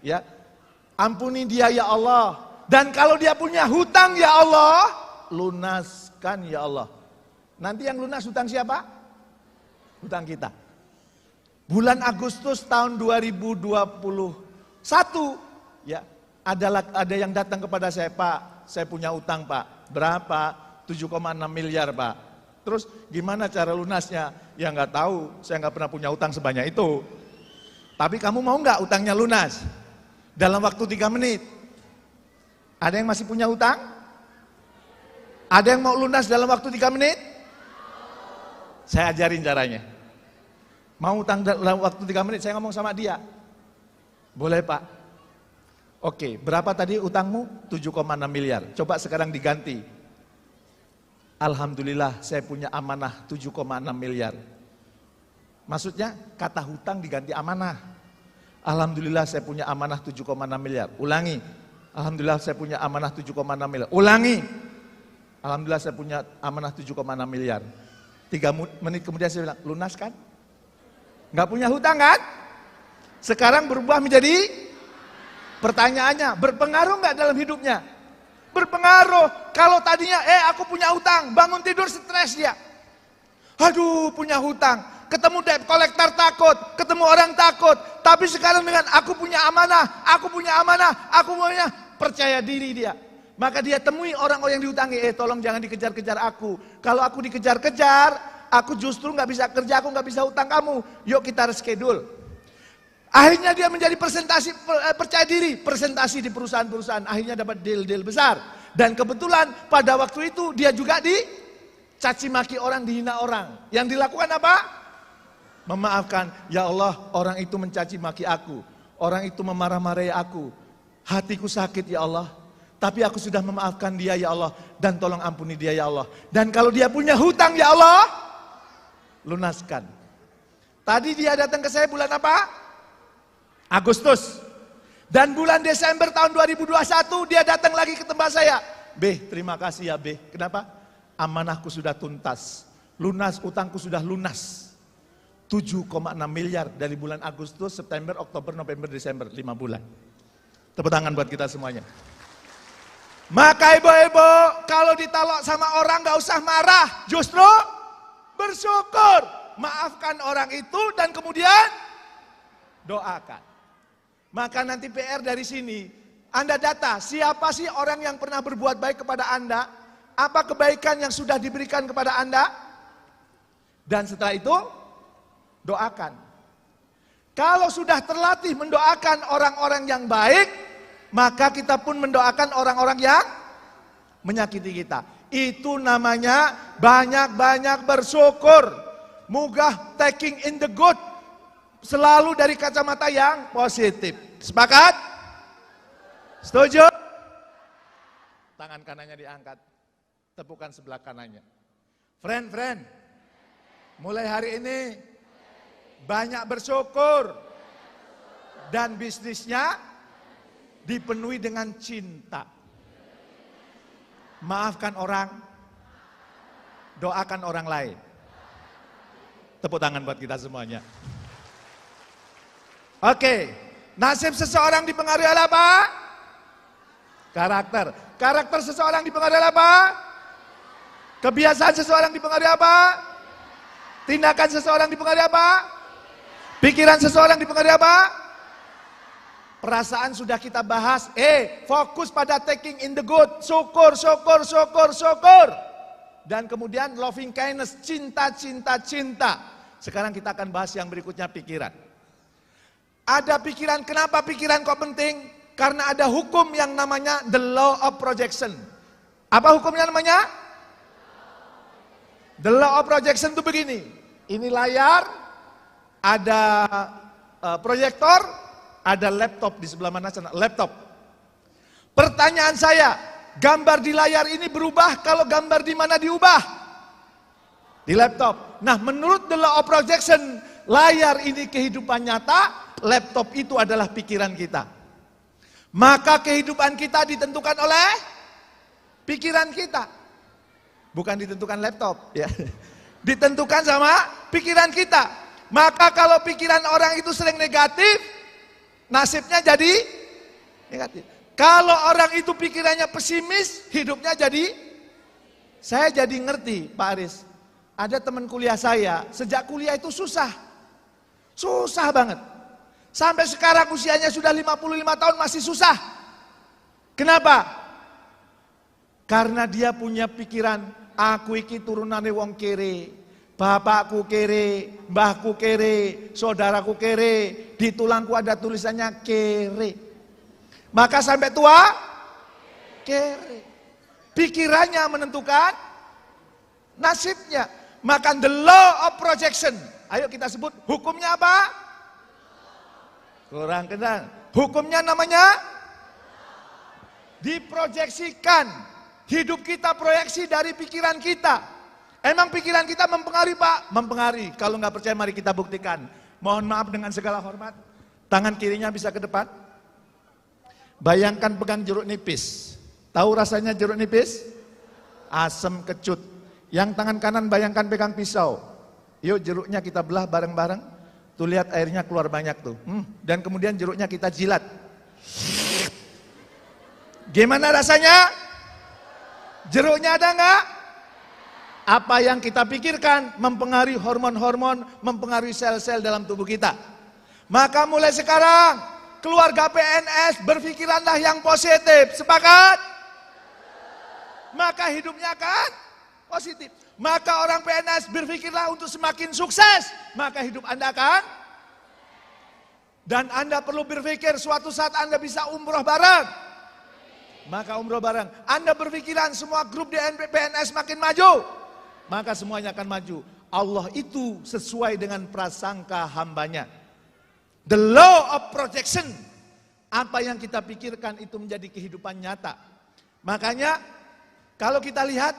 Ya, ampuni dia ya Allah. Dan kalau dia punya hutang ya Allah, lunaskan ya Allah. Nanti yang lunas hutang siapa? Hutang kita. Bulan Agustus tahun 2021, ya, ada yang datang kepada saya, Pak, saya punya utang Pak. Berapa? 7,6 miliar Pak. Terus gimana cara lunasnya? Ya nggak tahu, saya nggak pernah punya utang sebanyak itu. Tapi kamu mau nggak utangnya lunas? Dalam waktu 3 menit. Ada yang masih punya utang? Ada yang mau lunas dalam waktu 3 menit? Saya ajarin caranya. Mau utang dalam waktu 3 menit, saya ngomong sama dia. Boleh Pak. Oke, berapa tadi utangmu? 7,6 miliar. Coba sekarang diganti. Alhamdulillah saya punya amanah 7,6 miliar. Maksudnya kata hutang diganti amanah. Alhamdulillah saya punya amanah 7,6 miliar. Ulangi. Alhamdulillah saya punya amanah 7,6 miliar. Ulangi. Alhamdulillah saya punya amanah 7,6 miliar. 3 menit kemudian saya bilang, lunas kan? Nggak punya hutang kan? Sekarang berubah menjadi, pertanyaannya, berpengaruh nggak dalam hidupnya? Berpengaruh. Kalau tadinya, aku punya hutang, bangun tidur stres dia. Aduh, punya hutang. Ketemu debt collector takut, ketemu orang takut. Tapi sekarang dengan aku punya amanah, aku punya percaya diri dia. Maka dia temui orang-orang yang dihutangi, tolong jangan dikejar-kejar aku. Kalau aku dikejar-kejar, aku justru nggak bisa kerja, aku nggak bisa hutang kamu. Yuk kita reschedule. Akhirnya dia menjadi percaya diri, presentasi di perusahaan-perusahaan. Akhirnya dapat deal-deal besar. Dan kebetulan pada waktu itu dia juga dicaci maki orang, dihina orang. Yang dilakukan apa? Memaafkan. Ya Allah, orang itu mencaci maki aku. Orang itu memarah-marahi aku. Hatiku sakit ya Allah. Tapi aku sudah memaafkan dia ya Allah. Dan tolong ampuni dia ya Allah. Dan kalau dia punya hutang ya Allah, lunaskan. Tadi dia datang ke saya bulan apa? Agustus. Dan bulan Desember tahun 2021 dia datang lagi ke tempat saya. Terima kasih ya Kenapa? Amanahku sudah tuntas. Lunas, utangku sudah lunas. 7,6 miliar dari bulan Agustus, September, Oktober, November, Desember. 5 bulan. Tepuk tangan buat kita semuanya. Maka ibu-ibu, kalau ditalok sama orang gak usah marah. Justru bersyukur. Maafkan orang itu dan kemudian doakan. Maka nanti PR dari sini, Anda data siapa sih orang yang pernah berbuat baik kepada Anda? Apa kebaikan yang sudah diberikan kepada Anda? Dan setelah itu, doakan. Kalau sudah terlatih mendoakan orang-orang yang baik, maka kita pun mendoakan orang-orang yang menyakiti kita. Itu namanya banyak-banyak bersyukur. Mugah taking in the good. Selalu dari kacamata yang positif. Sepakat? Setuju? Tangan kanannya diangkat. Tepukan sebelah kanannya. Friend, mulai hari ini banyak bersyukur dan bisnisnya dipenuhi dengan cinta. Maafkan orang, doakan orang lain. Tepuk tangan buat kita semuanya. Oke, nasib seseorang dipengaruhi oleh apa? Karakter. Karakter seseorang dipengaruhi oleh apa? Kebiasaan seseorang dipengaruhi apa? Tindakan seseorang dipengaruhi apa? Pikiran seseorang dipengaruhi apa? Perasaan sudah kita bahas. Fokus pada taking in the good. Syukur. Dan kemudian loving kindness, cinta. Sekarang kita akan bahas yang berikutnya, pikiran. Ada pikiran, kenapa pikiran kok penting? Karena ada hukum yang namanya the law of projection. Apa hukumnya namanya? The law of projection itu begini. Ini layar, ada proyektor, ada laptop di sebelah mana sana, laptop. Pertanyaan saya, gambar di layar ini berubah kalau gambar di mana diubah? Di laptop. Nah, menurut the law of projection, layar ini kehidupan nyata, laptop itu adalah pikiran kita. Maka kehidupan kita ditentukan oleh pikiran kita. Bukan ditentukan laptop, ya. Ditentukan sama pikiran kita. Maka kalau pikiran orang itu sering negatif, nasibnya jadi negatif. Kalau orang itu pikirannya pesimis, hidupnya jadi, saya jadi ngerti Pak Aris. Ada teman kuliah saya, sejak kuliah itu susah. Susah banget. Sampai sekarang usianya sudah 55 tahun masih susah. Kenapa? Karena dia punya pikiran, aku iki turunane wong kere, bapakku kere, mbahku kere, saudaraku kere, di tulangku ada tulisannya kere. Maka sampai tua, kere. Pikirannya menentukan nasibnya. Maka the law of projection. Ayo kita sebut hukumnya apa? Kurang kenal. Hukumnya namanya diproyeksikan. Hidup kita proyeksi dari pikiran kita. Emang pikiran kita mempengaruhi Pak? Mempengaruhi. Kalau nggak percaya mari kita buktikan. Mohon maaf dengan segala hormat. Tangan kirinya bisa ke depan. Bayangkan pegang jeruk nipis. Tahu rasanya jeruk nipis? Asam kecut. Yang tangan kanan bayangkan pegang pisau. Yuk jeruknya kita belah bareng-bareng. Tuh lihat airnya keluar banyak tuh. Dan kemudian jeruknya kita jilat. Gimana rasanya? Jeruknya ada nggak? Apa yang kita pikirkan mempengaruhi hormon-hormon, mempengaruhi sel-sel dalam tubuh kita. Maka mulai sekarang, keluarga PNS berpikiranlah yang positif. Sepakat? Maka hidupnya akan positif. Maka orang PNS berpikirlah untuk semakin sukses. Maka hidup Anda akan. Dan Anda perlu berpikir suatu saat Anda bisa umroh bareng. Maka umroh bareng. Anda berpikiran semua grup di PNS makin maju. Maka semuanya akan maju. Allah itu sesuai dengan prasangka hambanya. The law of projection. Apa yang kita pikirkan itu menjadi kehidupan nyata. Makanya kalau kita lihat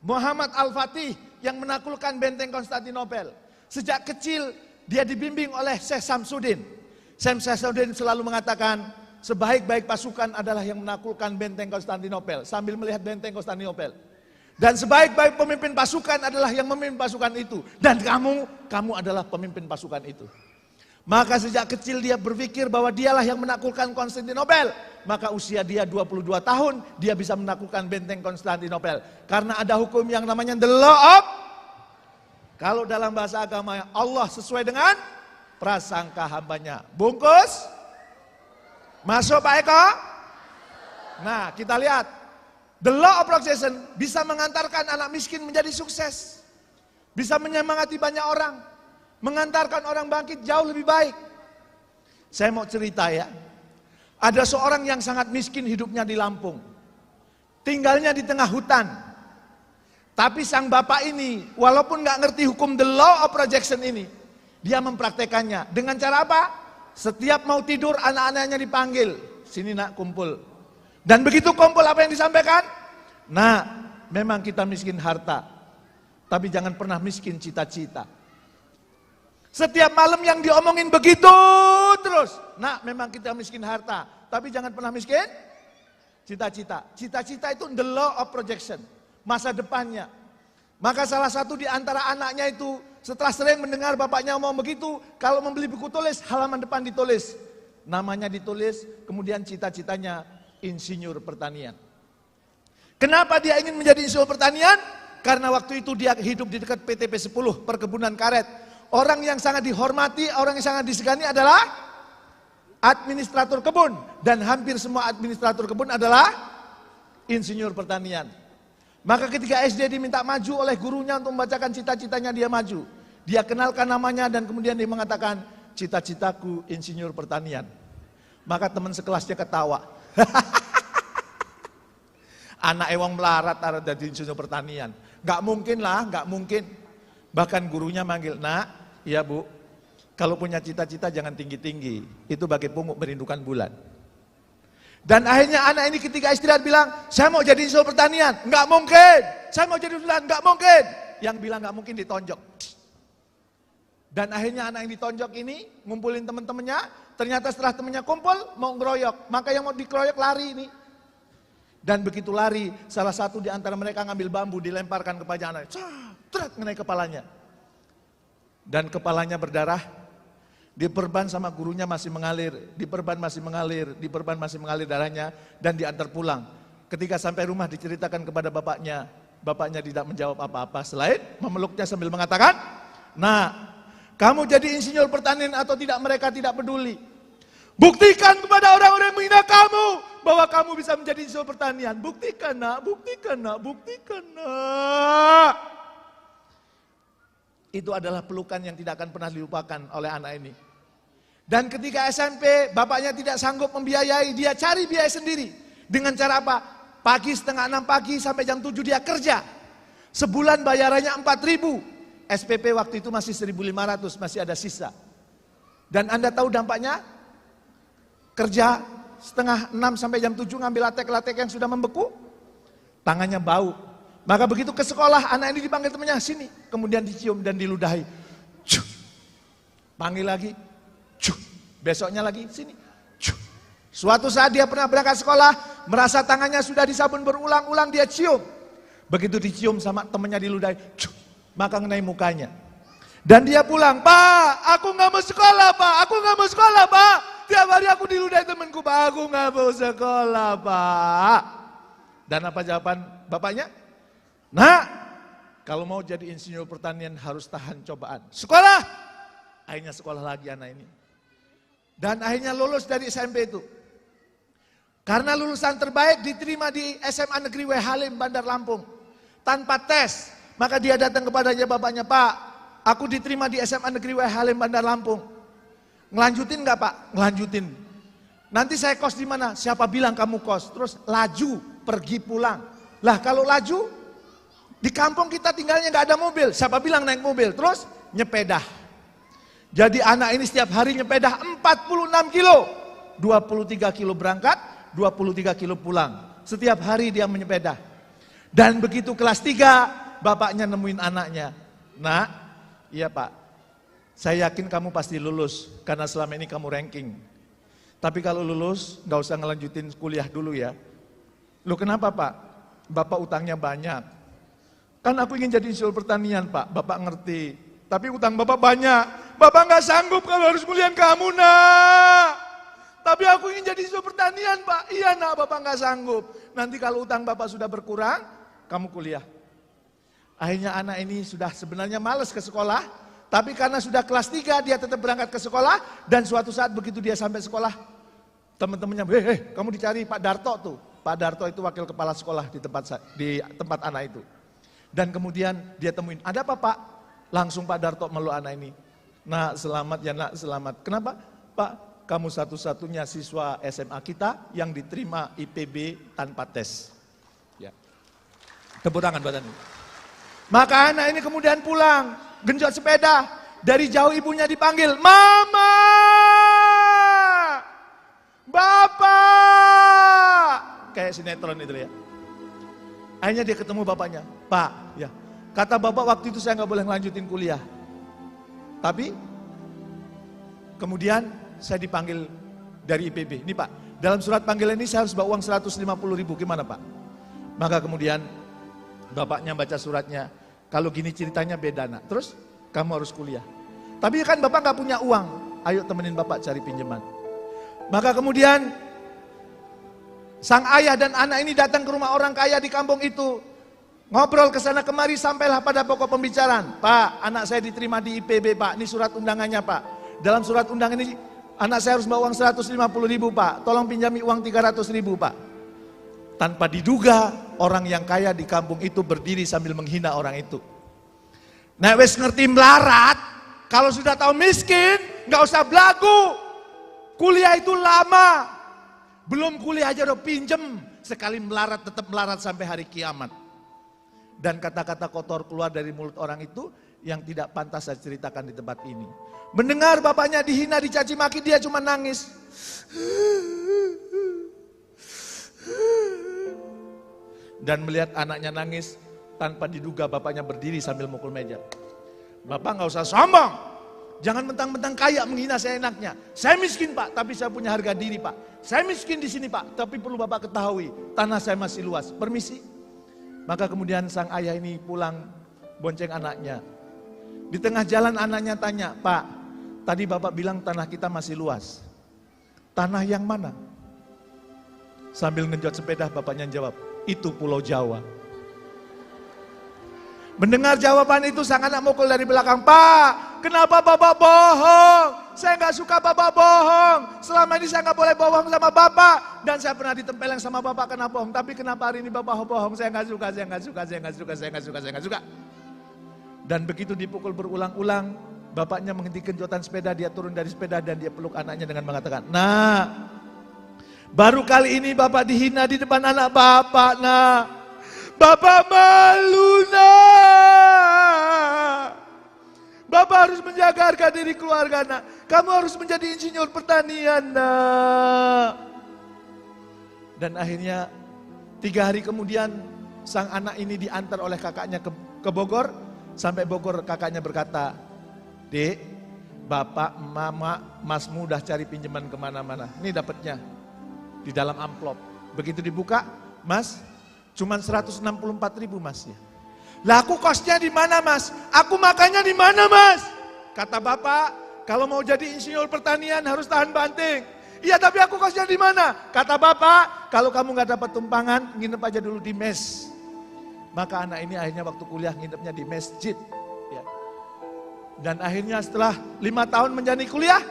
Muhammad Al-Fatih yang menaklukkan benteng Konstantinopel. Sejak kecil dia dibimbing oleh Syekh Samsudin. Syekh Samsudin selalu mengatakan, sebaik-baik pasukan adalah yang menaklukkan benteng Konstantinopel. Sambil melihat benteng Konstantinopel. Dan sebaik-baik pemimpin pasukan adalah yang memimpin pasukan itu. Dan kamu adalah pemimpin pasukan itu. Maka sejak kecil dia berpikir bahwa dialah yang menaklukkan Konstantinopel. Maka usia dia 22 tahun, dia bisa menaklukkan benteng Konstantinopel. Karena ada hukum yang namanya the law of. Kalau dalam bahasa agama Allah sesuai dengan prasangka hambanya. Bungkus. Masuk Pak Eko. Nah kita lihat. The law of projection bisa mengantarkan anak miskin menjadi sukses. bisa menyemangati banyak orang, mengantarkan orang bangkit jauh lebih baik. Saya mau cerita ya, ada seorang yang sangat miskin hidupnya di Lampung, tinggalnya di tengah hutan. Tapi sang bapak ini, walaupun nggak ngerti hukum the law of projection ini, dia mempraktekannya. Dengan cara apa? Setiap mau tidur anak-anaknya dipanggil, sini nak kumpul. Dan begitu kumpul apa yang disampaikan? Nah, memang kita miskin harta, tapi jangan pernah miskin cita-cita. Setiap malam yang diomongin begitu terus. Nah, memang kita miskin harta, tapi jangan pernah miskin cita-cita. Cita-cita itu the law of projection, masa depannya. Maka salah satu di antara anaknya itu setelah sering mendengar bapaknya ngomong begitu, kalau membeli buku tulis, halaman depan ditulis. Namanya ditulis, kemudian cita-citanya insinyur pertanian. Kenapa dia ingin menjadi insinyur pertanian? Karena waktu itu dia hidup di dekat PTP 10, perkebunan karet. Orang yang sangat dihormati, orang yang sangat disegani adalah administrator kebun. Dan hampir semua administrator kebun adalah insinyur pertanian. Maka ketika SD diminta maju oleh gurunya untuk membacakan cita-citanya, dia maju. Dia kenalkan namanya dan kemudian dia mengatakan, cita-citaku insinyur pertanian. Maka teman sekelasnya ketawa. Anak ewang melarat ada jadi insinyur pertanian. Gak mungkin lah, gak mungkin. Bahkan gurunya manggil, nak, iya bu, kalau punya cita-cita jangan tinggi-tinggi. Itu bagai pungut merindukan bulan. Dan akhirnya anak ini ketika istirahat bilang, saya mau jadi insinyur pertanian. Enggak mungkin. Saya mau jadi usulan, enggak mungkin. Yang bilang enggak mungkin ditonjok. Dan akhirnya anak yang ditonjok ini ngumpulin teman-temannya. Ternyata setelah temannya kumpul mau ngeroyok. Maka yang mau dikeroyok lari ini. Dan begitu lari, salah satu di antara mereka ngambil bambu dilemparkan kepada anak. Tret mengenai kepalanya. Dan kepalanya berdarah. Diperban sama gurunya masih mengalir, diperban masih mengalir, diperban masih mengalir darahnya, dan diantar pulang. Ketika sampai rumah diceritakan kepada bapaknya, bapaknya tidak menjawab apa-apa selain memeluknya sambil mengatakan, nah, kamu jadi insinyur pertanian atau tidak, mereka tidak peduli. Buktikan kepada orang-orang yang menghina kamu bahwa kamu bisa menjadi insinyur pertanian. Buktikan nak, buktikan nak, buktikan nak. Itu adalah pelukan yang tidak akan pernah dilupakan oleh anak ini. Dan ketika SMP, bapaknya tidak sanggup membiayai, dia cari biaya sendiri. Dengan cara apa? Pagi setengah 6 pagi sampai jam 7 dia kerja. Sebulan bayarannya 4.000. SPP waktu itu masih 1.500, masih ada sisa. Dan Anda tahu dampaknya? Kerja setengah 6 sampai jam 7 ngambil latek-latek yang sudah membeku. Tangannya bau. Maka begitu ke sekolah, anak ini dipanggil temannya, sini. Kemudian dicium dan diludahi. Cuh. Panggil lagi. Cuh. Besoknya lagi, sini. Cuh. Suatu saat dia pernah berangkat sekolah, merasa tangannya sudah disabun berulang-ulang, dia cium. Begitu dicium sama temannya diludahi. Cuh. Maka ngenai mukanya. Dan dia pulang, Pak, aku gak mau sekolah, Pak. Aku gak mau sekolah, Pak. Tiap hari aku diludahi temanku, Pak. Aku gak mau sekolah, Pak. Dan apa jawaban bapaknya? Nah, kalau mau jadi insinyur pertanian harus tahan cobaan. Sekolah! Akhirnya sekolah lagi anak ini. Dan akhirnya lulus dari SMP itu. Karena lulusan terbaik diterima di SMA Negeri W. Halim, Bandar Lampung. Tanpa tes. Maka dia datang kepadanya bapaknya, Pak, aku diterima di SMA Negeri W. Halim, Bandar Lampung. Ngelanjutin gak Pak? Ngelanjutin. Nanti saya kos di mana? Siapa bilang kamu kos? Terus laju, pergi pulang. Lah kalau laju, di kampung kita tinggalnya nggak ada mobil. Siapa bilang naik mobil? Terus nyepedah. Jadi anak ini setiap hari nyepedah 46 kilo. 23 kilo berangkat, 23 kilo pulang. Setiap hari dia menyepedah. Dan begitu kelas 3, bapaknya nemuin anaknya. Nak, iya Pak, saya yakin kamu pasti lulus. Karena selama ini kamu ranking. Tapi kalau lulus, nggak usah ngelanjutin kuliah dulu ya. Loh kenapa Pak? Bapak utangnya banyak. Kan aku ingin jadi insinyur pertanian Pak, Bapak ngerti. Tapi utang Bapak banyak. Bapak nggak sanggup kalau harus kuliah kamu nak. Tapi aku ingin jadi insinyur pertanian Pak. Iya nak, Bapak nggak sanggup. Nanti kalau utang Bapak sudah berkurang, kamu kuliah. Akhirnya anak ini sudah sebenarnya malas ke sekolah. Tapi karena sudah kelas 3 dia tetap berangkat ke sekolah. Dan suatu saat begitu dia sampai sekolah, teman-temannya, kamu dicari Pak Darto tuh. Pak Darto itu wakil kepala sekolah di tempat anak itu. Dan kemudian dia temuin, ada apa Pak? Langsung Pak Darto meluk anak ini. Nak selamat ya nak selamat. Kenapa? Pak, kamu satu-satunya siswa SMA kita yang diterima IPB tanpa tes. Ya. Tepuk tangan buat Anda. Maka anak ini kemudian pulang, genjot sepeda. Dari jauh ibunya dipanggil, Mama! Bapak! Kayak sinetron itu ya. Akhirnya dia ketemu bapaknya. Pak, ya. Kata bapak waktu itu saya nggak boleh ngelanjutin kuliah. Tapi kemudian saya dipanggil dari IPB. Ini Pak, dalam surat panggilan ini saya harus bawa uang 150.000. Gimana Pak? Maka kemudian bapaknya baca suratnya. Kalau gini ceritanya beda nak. Terus kamu harus kuliah. Tapi kan bapak nggak punya uang. Ayo temenin bapak cari pinjaman. Maka kemudian sang ayah dan anak ini datang ke rumah orang kaya di kampung itu. Ngobrol ke sana kemari sampailah pada pokok pembicaraan. Pak, anak saya diterima di IPB Pak. Ini surat undangannya Pak. Dalam surat undangan ini anak saya harus bawa uang 150.000 Pak. Tolong pinjami uang 300.000 Pak. Tanpa diduga orang yang kaya di kampung itu berdiri sambil menghina orang itu. Nek wis ngerti melarat, kalau sudah tahu miskin, nggak usah belagu. Kuliah itu lama. Belum kuliah aja udah pinjem. Sekali melarat tetap melarat sampai hari kiamat. Dan kata-kata kotor keluar dari mulut orang itu yang tidak pantas saya ceritakan di tempat ini. Mendengar bapaknya dihina, dicaci maki, dia cuma nangis. Dan melihat anaknya nangis, tanpa diduga bapaknya berdiri sambil mukul meja. Bapak nggak usah sombong. Jangan mentang-mentang kaya menghina saya enaknya. Saya miskin Pak, tapi saya punya harga diri Pak. Saya miskin di sini Pak, tapi perlu Bapak ketahui, tanah saya masih luas. Permisi. Maka kemudian sang ayah ini pulang bonceng anaknya. Di tengah jalan anaknya tanya, Pak, tadi Bapak bilang tanah kita masih luas. Tanah yang mana? Sambil ngejot sepeda bapaknya jawab, itu Pulau Jawa. Mendengar jawaban itu sang anak mukul dari belakang, Pak, kenapa Bapak bohong? Saya nggak suka Bapak bohong. Selama ini saya nggak boleh bohong sama Bapak. Dan saya pernah ditempeleng sama Bapak kena bohong. Tapi kenapa hari ini Bapak bohong? Saya nggak suka, saya nggak suka, saya nggak suka, saya nggak suka, saya nggak suka. Dan begitu dipukul berulang-ulang, bapaknya menghentikan jotan sepeda, dia turun dari sepeda dan dia peluk anaknya dengan mengatakan, Nah, baru kali ini Bapak dihina di depan anak Bapak, nah. Bapak malu, nak. Bapak harus menjaga harga diri keluarga, nak. Kamu harus menjadi insinyur pertanian, nak. Dan akhirnya 3 hari kemudian sang anak ini diantar oleh kakaknya ke Bogor. Sampai Bogor kakaknya berkata, Dek, Bapak, Mama, Masmu udah cari pinjaman kemana-mana. Ini dapatnya di dalam amplop. Begitu dibuka, Mas, cuman 164.000 Mas ya. Lah aku kosnya di mana Mas? Aku makannya di mana Mas? Kata Bapak, kalau mau jadi insinyur pertanian harus tahan banting. Iya tapi aku kosnya di mana? Kata Bapak, kalau kamu nggak dapat tumpangan, nginep aja dulu di mes. Maka anak ini akhirnya waktu kuliah nginepnya di masjid. Ya. Dan akhirnya setelah 5 tahun menjalani kuliah,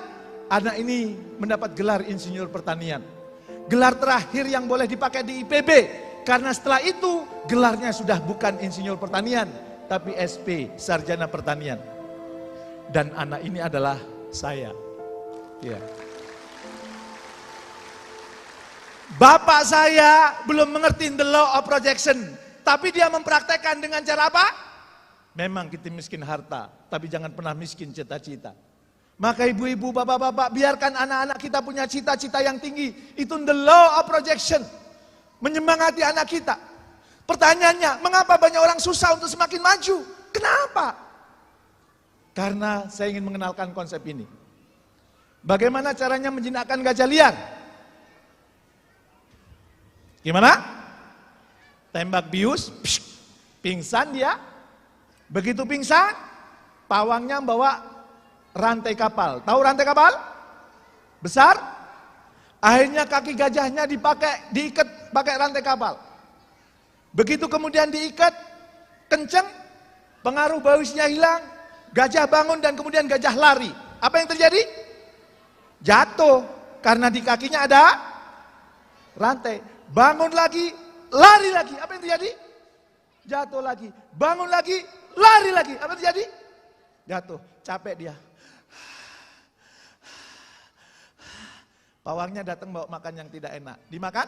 anak ini mendapat gelar insinyur pertanian. Gelar terakhir yang boleh dipakai di IPB. Karena setelah itu gelarnya sudah bukan insinyur pertanian, tapi SP, sarjana pertanian. Dan anak ini adalah saya. Ya. Bapak saya belum mengerti the law of projection, tapi dia mempraktekkan dengan cara apa? Memang kita miskin harta, tapi jangan pernah miskin cita-cita. Maka ibu-ibu, bapak-bapak, biarkan anak-anak kita punya cita-cita yang tinggi. Itu the law of projection. Menyemangati anak kita. Pertanyaannya, mengapa banyak orang susah untuk semakin maju? Kenapa? Karena saya ingin mengenalkan konsep ini. Bagaimana caranya menjinakkan gajah liar? Gimana? Tembak bius, pingsan dia. Begitu pingsan, pawangnya bawa rantai kapal. Tahu rantai kapal? Besar? Akhirnya kaki gajahnya diikat pakai rantai kapal. Begitu kemudian diikat, kenceng, pengaruh biusnya hilang, gajah bangun dan kemudian gajah lari. Apa yang terjadi? Jatuh, karena di kakinya ada rantai. Bangun lagi, lari lagi. Apa yang terjadi? Jatuh lagi. Bangun lagi, lari lagi. Apa yang terjadi? Jatuh, capek dia. Pawangnya datang bawa makan yang tidak enak. Dimakan?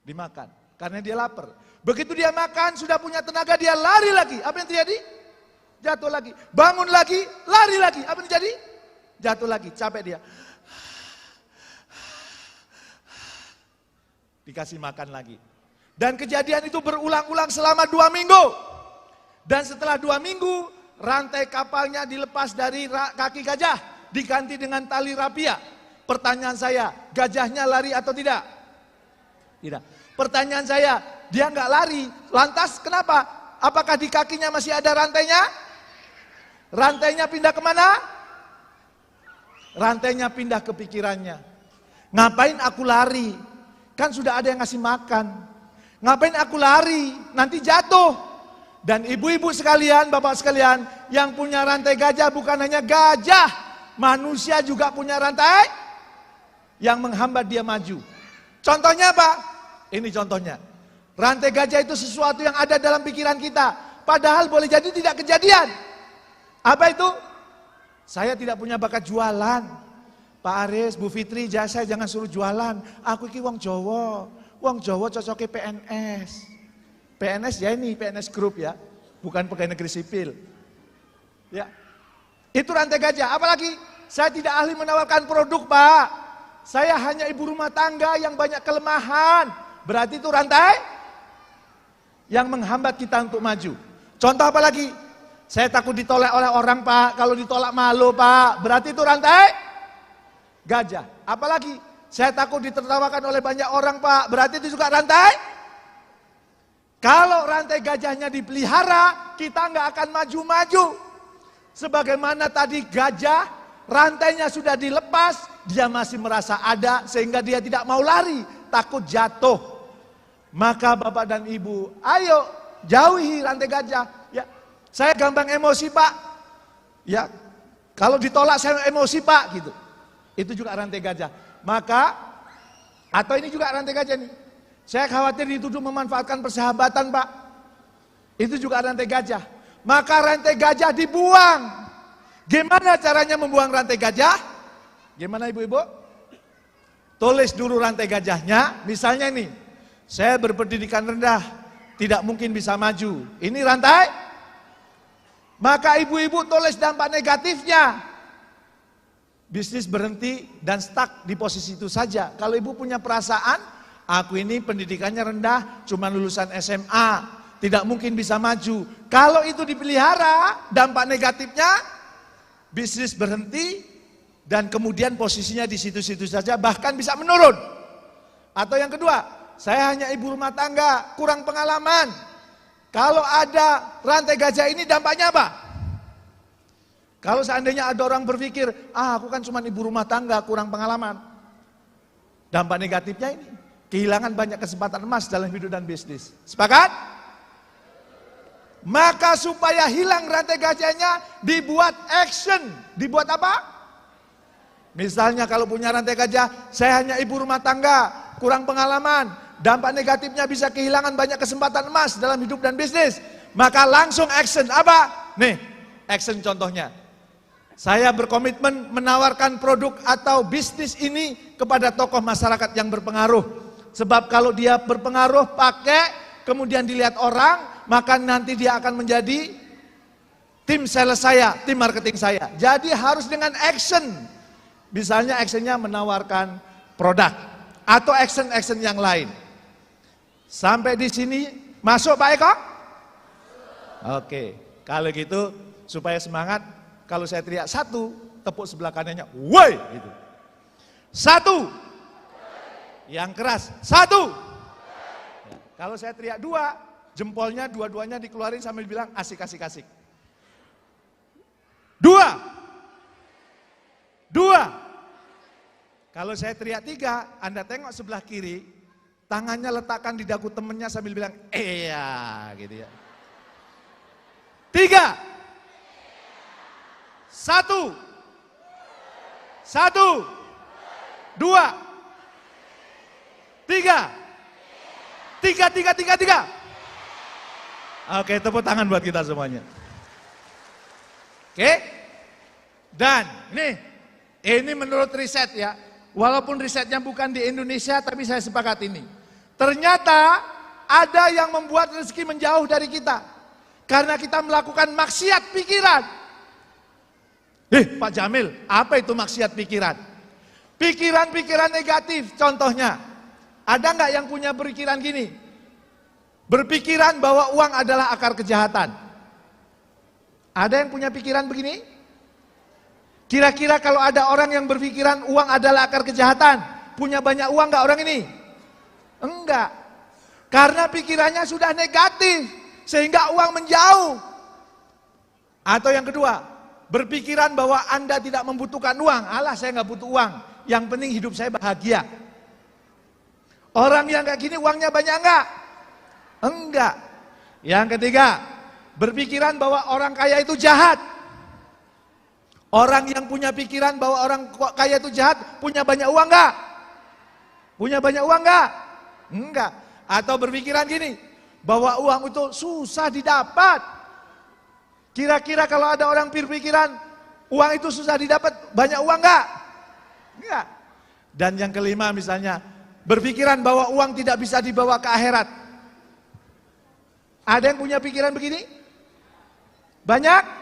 Dimakan. Karena dia lapar. Begitu dia makan, sudah punya tenaga, dia lari lagi. Apa yang terjadi? Jatuh lagi. Bangun lagi, lari lagi. Apa yang terjadi? Jatuh lagi, capek dia. Dikasih makan lagi. Dan kejadian itu berulang-ulang selama 2 minggu. Dan setelah 2 minggu, rantai kapalnya dilepas dari kaki gajah. Diganti dengan tali rapia. Pertanyaan saya, gajahnya lari atau tidak? Tidak. Pertanyaan saya, dia nggak lari. Lantas kenapa? Apakah di kakinya masih ada rantainya? Rantainya pindah kemana? Rantainya pindah ke pikirannya. Ngapain aku lari? Kan sudah ada yang ngasih makan. Ngapain aku lari? Nanti jatuh. Dan ibu-ibu sekalian, bapak sekalian, yang punya rantai gajah bukan hanya gajah. Manusia juga punya rantai yang menghambat dia maju. Contohnya apa? Ini contohnya. Rantai gajah itu sesuatu yang ada dalam pikiran kita. Padahal boleh jadi tidak kejadian. Apa itu? Saya tidak punya bakat jualan. Pak Aris, Bu Fitri, saya jangan suruh jualan. Aku iki wong Jawa. Wong Jawa cocoknya PNS. PNS ya ini, PNS Group ya. Bukan pegawai negeri sipil. Ya. Itu rantai gajah. Apalagi saya tidak ahli menawarkan produk, Pak. Saya hanya ibu rumah tangga yang banyak kelemahan. Berarti itu rantai yang menghambat kita untuk maju. Contoh apa lagi? Saya takut ditolak oleh orang, Pak. Kalau ditolak malu, Pak. Berarti itu rantai gajah. Apalagi? Saya takut ditertawakan oleh banyak orang, Pak. Berarti itu juga rantai. Kalau rantai gajahnya dipelihara, kita nggak akan maju-maju. Sebagaimana tadi gajah, rantainya sudah dilepas, dia masih merasa ada sehingga dia tidak mau lari, takut jatuh. Maka Bapak dan Ibu, ayo jauhi rantai gajah. Ya, saya gampang emosi, Pak. Ya, kalau ditolak saya emosi, Pak, gitu. Itu juga rantai gajah. Maka atau ini juga rantai gajah nih. Saya khawatir dituduh memanfaatkan persahabatan, Pak. Itu juga rantai gajah. Maka rantai gajah dibuang. Gimana caranya membuang rantai gajah? Gimana ibu-ibu? Tulis dulu rantai gajahnya. Misalnya ini, saya berpendidikan rendah, tidak mungkin bisa maju. Ini rantai. Maka ibu-ibu tulis dampak negatifnya. Bisnis berhenti dan stuck di posisi itu saja. Kalau ibu punya perasaan, aku ini pendidikannya rendah, cuma lulusan SMA, tidak mungkin bisa maju. Kalau itu dipelihara, dampak negatifnya, bisnis berhenti, dan kemudian posisinya di situ-situ saja, bahkan bisa menurun. Atau yang kedua, saya hanya ibu rumah tangga, kurang pengalaman. Kalau ada rantai gajah ini dampaknya apa? Kalau seandainya ada orang berpikir, aku kan cuma ibu rumah tangga, kurang pengalaman. Dampak negatifnya ini, kehilangan banyak kesempatan emas dalam hidup dan bisnis. Sepakat? Maka supaya hilang rantai gajahnya, dibuat action. Dibuat apa? Misalnya kalau punya rantai gajah, saya hanya ibu rumah tangga, kurang pengalaman. Dampak negatifnya bisa kehilangan banyak kesempatan emas dalam hidup dan bisnis. Maka langsung action. Apa? Nih, action contohnya. Saya berkomitmen menawarkan produk atau bisnis ini kepada tokoh masyarakat yang berpengaruh. Sebab kalau dia berpengaruh, pakai, kemudian dilihat orang, maka nanti dia akan menjadi tim sales saya, tim marketing saya. Jadi harus dengan action. Misalnya actionnya menawarkan produk atau action-action yang lain. Sampai di sini masuk Pak Eko? Oke, kalau gitu supaya semangat, kalau saya teriak 1, tepuk sebelah kanannya, woi gitu. 1, yang keras, 1. Ya, kalau saya teriak 2, jempolnya dua-duanya dikeluarin sambil bilang asik. 2. Kalau saya teriak 3, Anda tengok sebelah kiri, tangannya letakkan di dagu temennya sambil bilang, iya gitu ya. 3. 1. 2. 3. Oke, tepuk tangan buat kita semuanya. Oke? Dan ini menurut riset ya. Walaupun risetnya bukan di Indonesia, tapi saya sepakat ini. Ternyata ada yang membuat rezeki menjauh dari kita. Karena kita melakukan maksiat pikiran. Pak Jamil, apa itu maksiat pikiran? Pikiran-pikiran negatif, contohnya. Ada nggak yang punya pikiran gini? Berpikiran bahwa uang adalah akar kejahatan. Ada yang punya pikiran begini? Kira-kira kalau ada orang yang berpikiran uang adalah akar kejahatan, punya banyak uang nggak orang ini? Enggak. Karena pikirannya sudah negatif, sehingga uang menjauh. Atau yang kedua, berpikiran bahwa Anda tidak membutuhkan uang. Alah, saya nggak butuh uang. Yang penting hidup saya bahagia. Orang yang kayak gini uangnya banyak enggak? Enggak. Yang ketiga, berpikiran bahwa orang kaya itu jahat. Orang yang punya pikiran bahwa orang kaya itu jahat, punya banyak uang enggak? Punya banyak uang enggak? Enggak. Atau berpikiran gini, bahwa uang itu susah didapat. Kira-kira kalau ada orang berpikiran, uang itu susah didapat, banyak uang enggak? Enggak. Dan yang kelima misalnya, berpikiran bahwa uang tidak bisa dibawa ke akhirat. Ada yang punya pikiran begini? Banyak?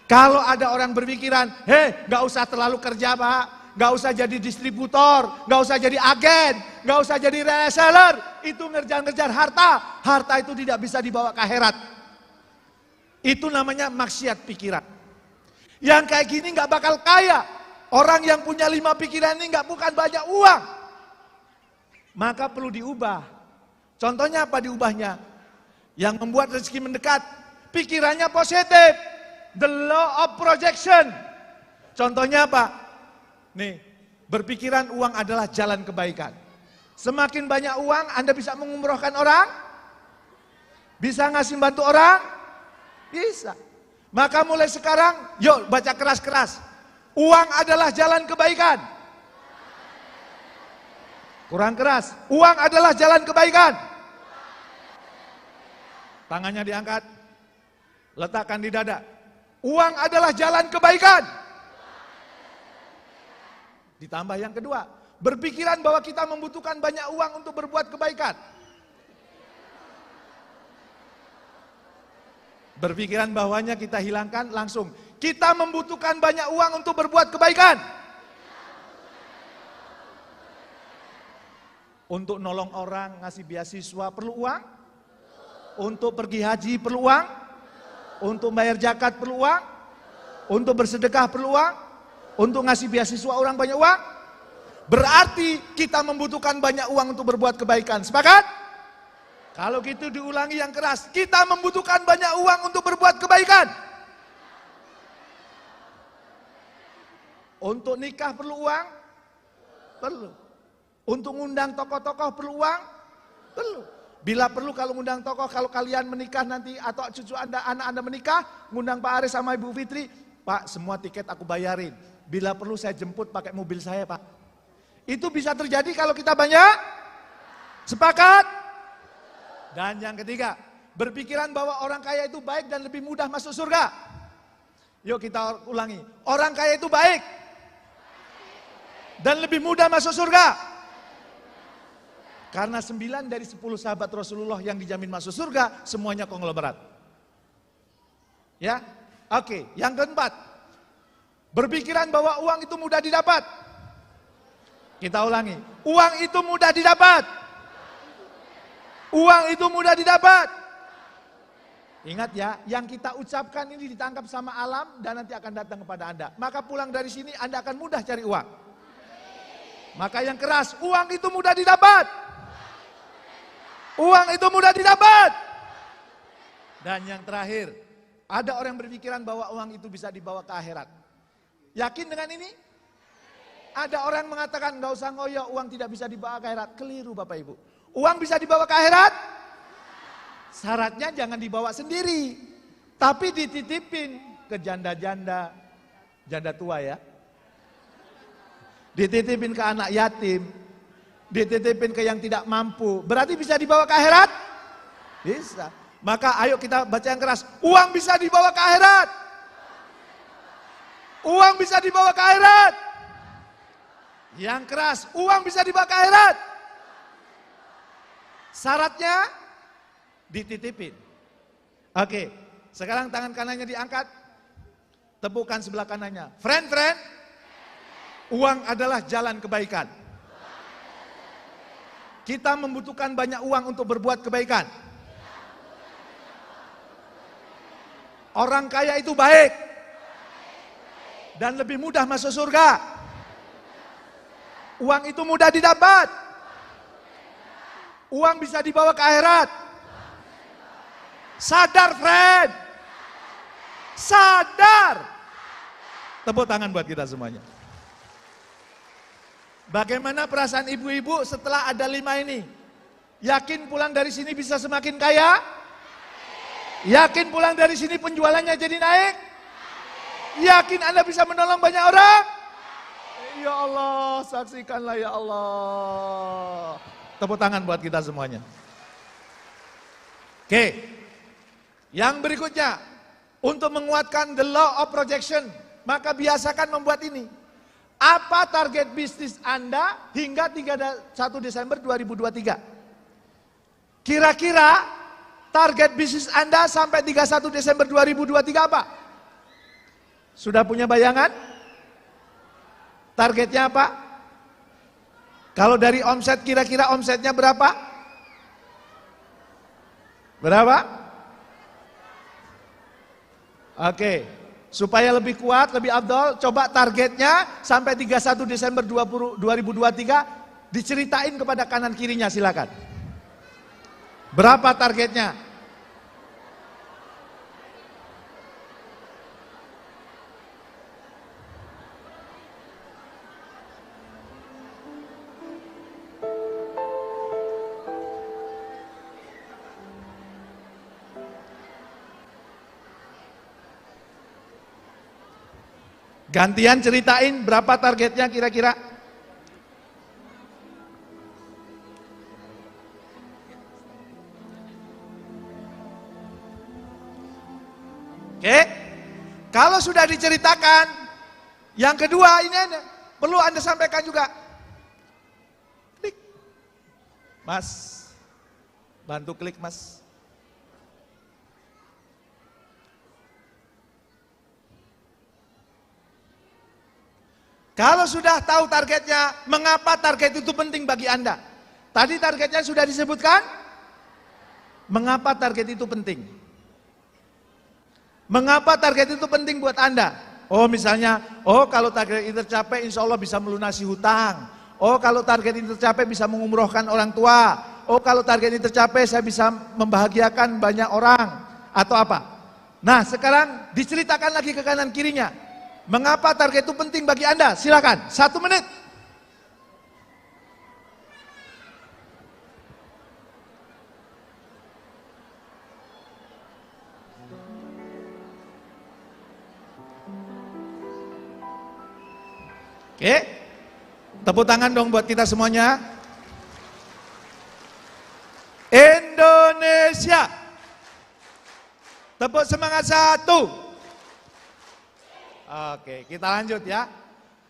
Kalau ada orang berpikiran, gak usah terlalu kerja Pak, gak usah jadi distributor, gak usah jadi agen, gak usah jadi reseller, itu ngejar-ngejar harta, harta itu tidak bisa dibawa ke akhirat. Itu namanya maksiat pikiran. Yang kayak gini gak bakal kaya. Orang yang punya 5 pikiran ini bukan banyak uang. Maka perlu diubah. Contohnya apa diubahnya? Yang membuat rezeki mendekat, pikirannya positif. The law of projection. Contohnya apa? Nih, berpikiran uang adalah jalan kebaikan. Semakin banyak uang, Anda bisa mengumrohkan orang? Bisa ngasih bantu orang? Bisa. Maka mulai sekarang, yuk baca keras-keras. Uang adalah jalan kebaikan. Kurang keras. Uang adalah jalan kebaikan. Tangannya diangkat. Letakkan di dada. Uang adalah jalan kebaikan. Ditambah yang kedua, berpikiran bahwa kita membutuhkan banyak uang untuk berbuat kebaikan. Berpikiran bahwanya kita hilangkan langsung. Kita membutuhkan banyak uang untuk berbuat kebaikan. Untuk nolong orang, ngasih beasiswa perlu uang? Untuk pergi haji perlu uang? Untuk bayar zakat perlu uang? Untuk bersedekah perlu uang? Untuk ngasih beasiswa orang banyak uang? Berarti kita membutuhkan banyak uang untuk berbuat kebaikan. Sepakat? Kalau gitu diulangi yang keras. Kita membutuhkan banyak uang untuk berbuat kebaikan. Untuk nikah perlu uang? Perlu. Untuk ngundang tokoh-tokoh perlu uang? Perlu. Bila perlu kalau ngundang tokoh, kalau kalian menikah nanti atau cucu Anda, anak Anda menikah, ngundang Pak Aris sama Ibu Fitri, Pak semua tiket aku bayarin. Bila perlu saya jemput pakai mobil saya Pak. Itu bisa terjadi kalau kita banyak. Sepakat? Dan yang ketiga, berpikiran bahwa orang kaya itu baik dan lebih mudah masuk surga. Yuk kita ulangi. Orang kaya itu baik dan lebih mudah masuk surga. Karena 9 dari 10 sahabat Rasulullah yang dijamin masuk surga, semuanya konglomerat. Ya, oke. Yang keempat, berpikiran bahwa uang itu mudah didapat. Kita ulangi, uang itu mudah didapat. Uang itu mudah didapat. Ingat ya, yang kita ucapkan ini ditangkap sama alam dan nanti akan datang kepada Anda. Maka pulang dari sini Anda akan mudah cari uang. Maka yang keras, uang itu mudah didapat. Uang itu mudah didapat. Dan yang terakhir, ada orang berpikiran bahwa uang itu bisa dibawa ke akhirat. Yakin dengan ini? Ada orang mengatakan nggak usah ngoyo, uang tidak bisa dibawa ke akhirat. Keliru Bapak Ibu. Uang bisa dibawa ke akhirat? Syaratnya jangan dibawa sendiri, tapi dititipin ke janda-janda, janda tua ya. Dititipin ke anak yatim. Dititipin ke yang tidak mampu. Berarti bisa dibawa ke akhirat? Bisa. Maka ayo kita baca yang keras. Uang bisa dibawa ke akhirat. Uang bisa dibawa ke akhirat. Yang keras, uang bisa dibawa ke akhirat. Syaratnya dititipin. Oke, sekarang tangan kanannya diangkat. Tepukan sebelah kanannya. Friend, uang adalah jalan kebaikan. Kita membutuhkan banyak uang untuk berbuat kebaikan. Orang kaya itu baik dan lebih mudah masuk surga. Uang itu mudah didapat. Uang bisa dibawa ke akhirat. Sadar, friend. Sadar. Tepuk tangan buat kita semuanya. Bagaimana perasaan ibu-ibu setelah ada 5 ini? Yakin pulang dari sini bisa semakin kaya? Yakin pulang dari sini penjualannya jadi naik? Yakin Anda bisa menolong banyak orang? Ya Allah, saksikanlah ya Allah. Tepuk tangan buat kita semuanya. Oke. Yang berikutnya, untuk menguatkan the law of projection, maka biasakan membuat ini. Apa target bisnis Anda hingga 31 Desember 2023? Kira-kira target bisnis Anda sampai 31 Desember 2023 apa? Sudah punya bayangan? Targetnya apa? Kalau dari omset, kira-kira omsetnya berapa? Berapa? Oke, supaya lebih kuat, lebih afdol, coba targetnya sampai 31 Desember 2023 diceritain kepada kanan kirinya, silakan. Berapa targetnya? Gantian ceritain berapa targetnya kira-kira. Oke, kalau sudah diceritakan, yang kedua ini perlu Anda sampaikan juga. Klik, Mas, bantu klik Mas. Kalau sudah tahu targetnya, mengapa target itu penting bagi Anda? Tadi targetnya sudah disebutkan. Mengapa target itu penting? Mengapa target itu penting buat Anda? Oh misalnya, kalau target itu tercapai insya Allah bisa melunasi hutang. Oh kalau target itu tercapai bisa mengumrohkan orang tua. Oh kalau target itu tercapai saya bisa membahagiakan banyak orang. Atau apa? Nah sekarang diceritakan lagi ke kanan kirinya. Mengapa target itu penting bagi Anda? Silakan, 1 menit. Oke, tepuk tangan dong buat kita semuanya. Indonesia. Tepuk semangat 1. Oke, kita lanjut ya.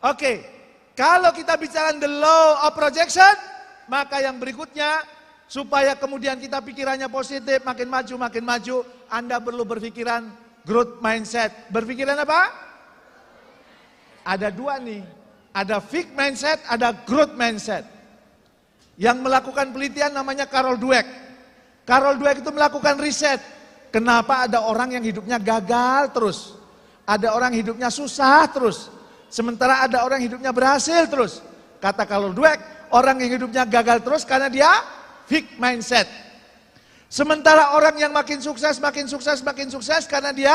Oke, kalau kita bicara the law of projection, maka yang berikutnya, supaya kemudian kita pikirannya positif, makin maju, Anda perlu berpikiran growth mindset. Berpikiran apa? Ada 2 nih, ada fixed mindset, ada growth mindset. Yang melakukan penelitian namanya Carol Dweck. Carol Dweck itu melakukan riset. Kenapa ada orang yang hidupnya gagal terus? Ada orang hidupnya susah terus. Sementara ada orang hidupnya berhasil terus. Kata Carol Dweck, orang yang hidupnya gagal terus karena dia fixed mindset. Sementara orang yang makin sukses karena dia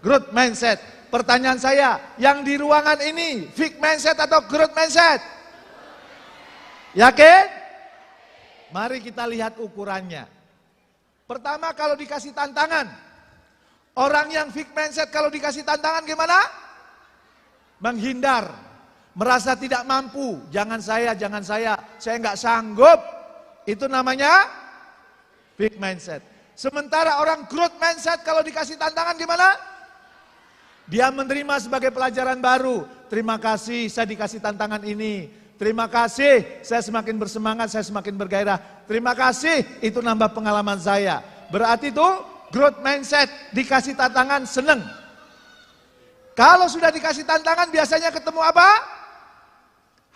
growth mindset. Pertanyaan saya, yang di ruangan ini fixed mindset atau growth mindset? Yakin? Mari kita lihat ukurannya. Pertama kalau dikasih tantangan. Orang yang fixed mindset kalau dikasih tantangan gimana? Menghindar, merasa tidak mampu. Jangan saya nggak sanggup. Itu namanya fixed mindset. Sementara orang growth mindset kalau dikasih tantangan gimana? Dia menerima sebagai pelajaran baru. Terima kasih saya dikasih tantangan ini. Terima kasih saya semakin bersemangat, saya semakin bergairah. Terima kasih itu nambah pengalaman saya. Berarti itu growth mindset, dikasih tantangan seneng. Kalau sudah dikasih tantangan biasanya ketemu apa?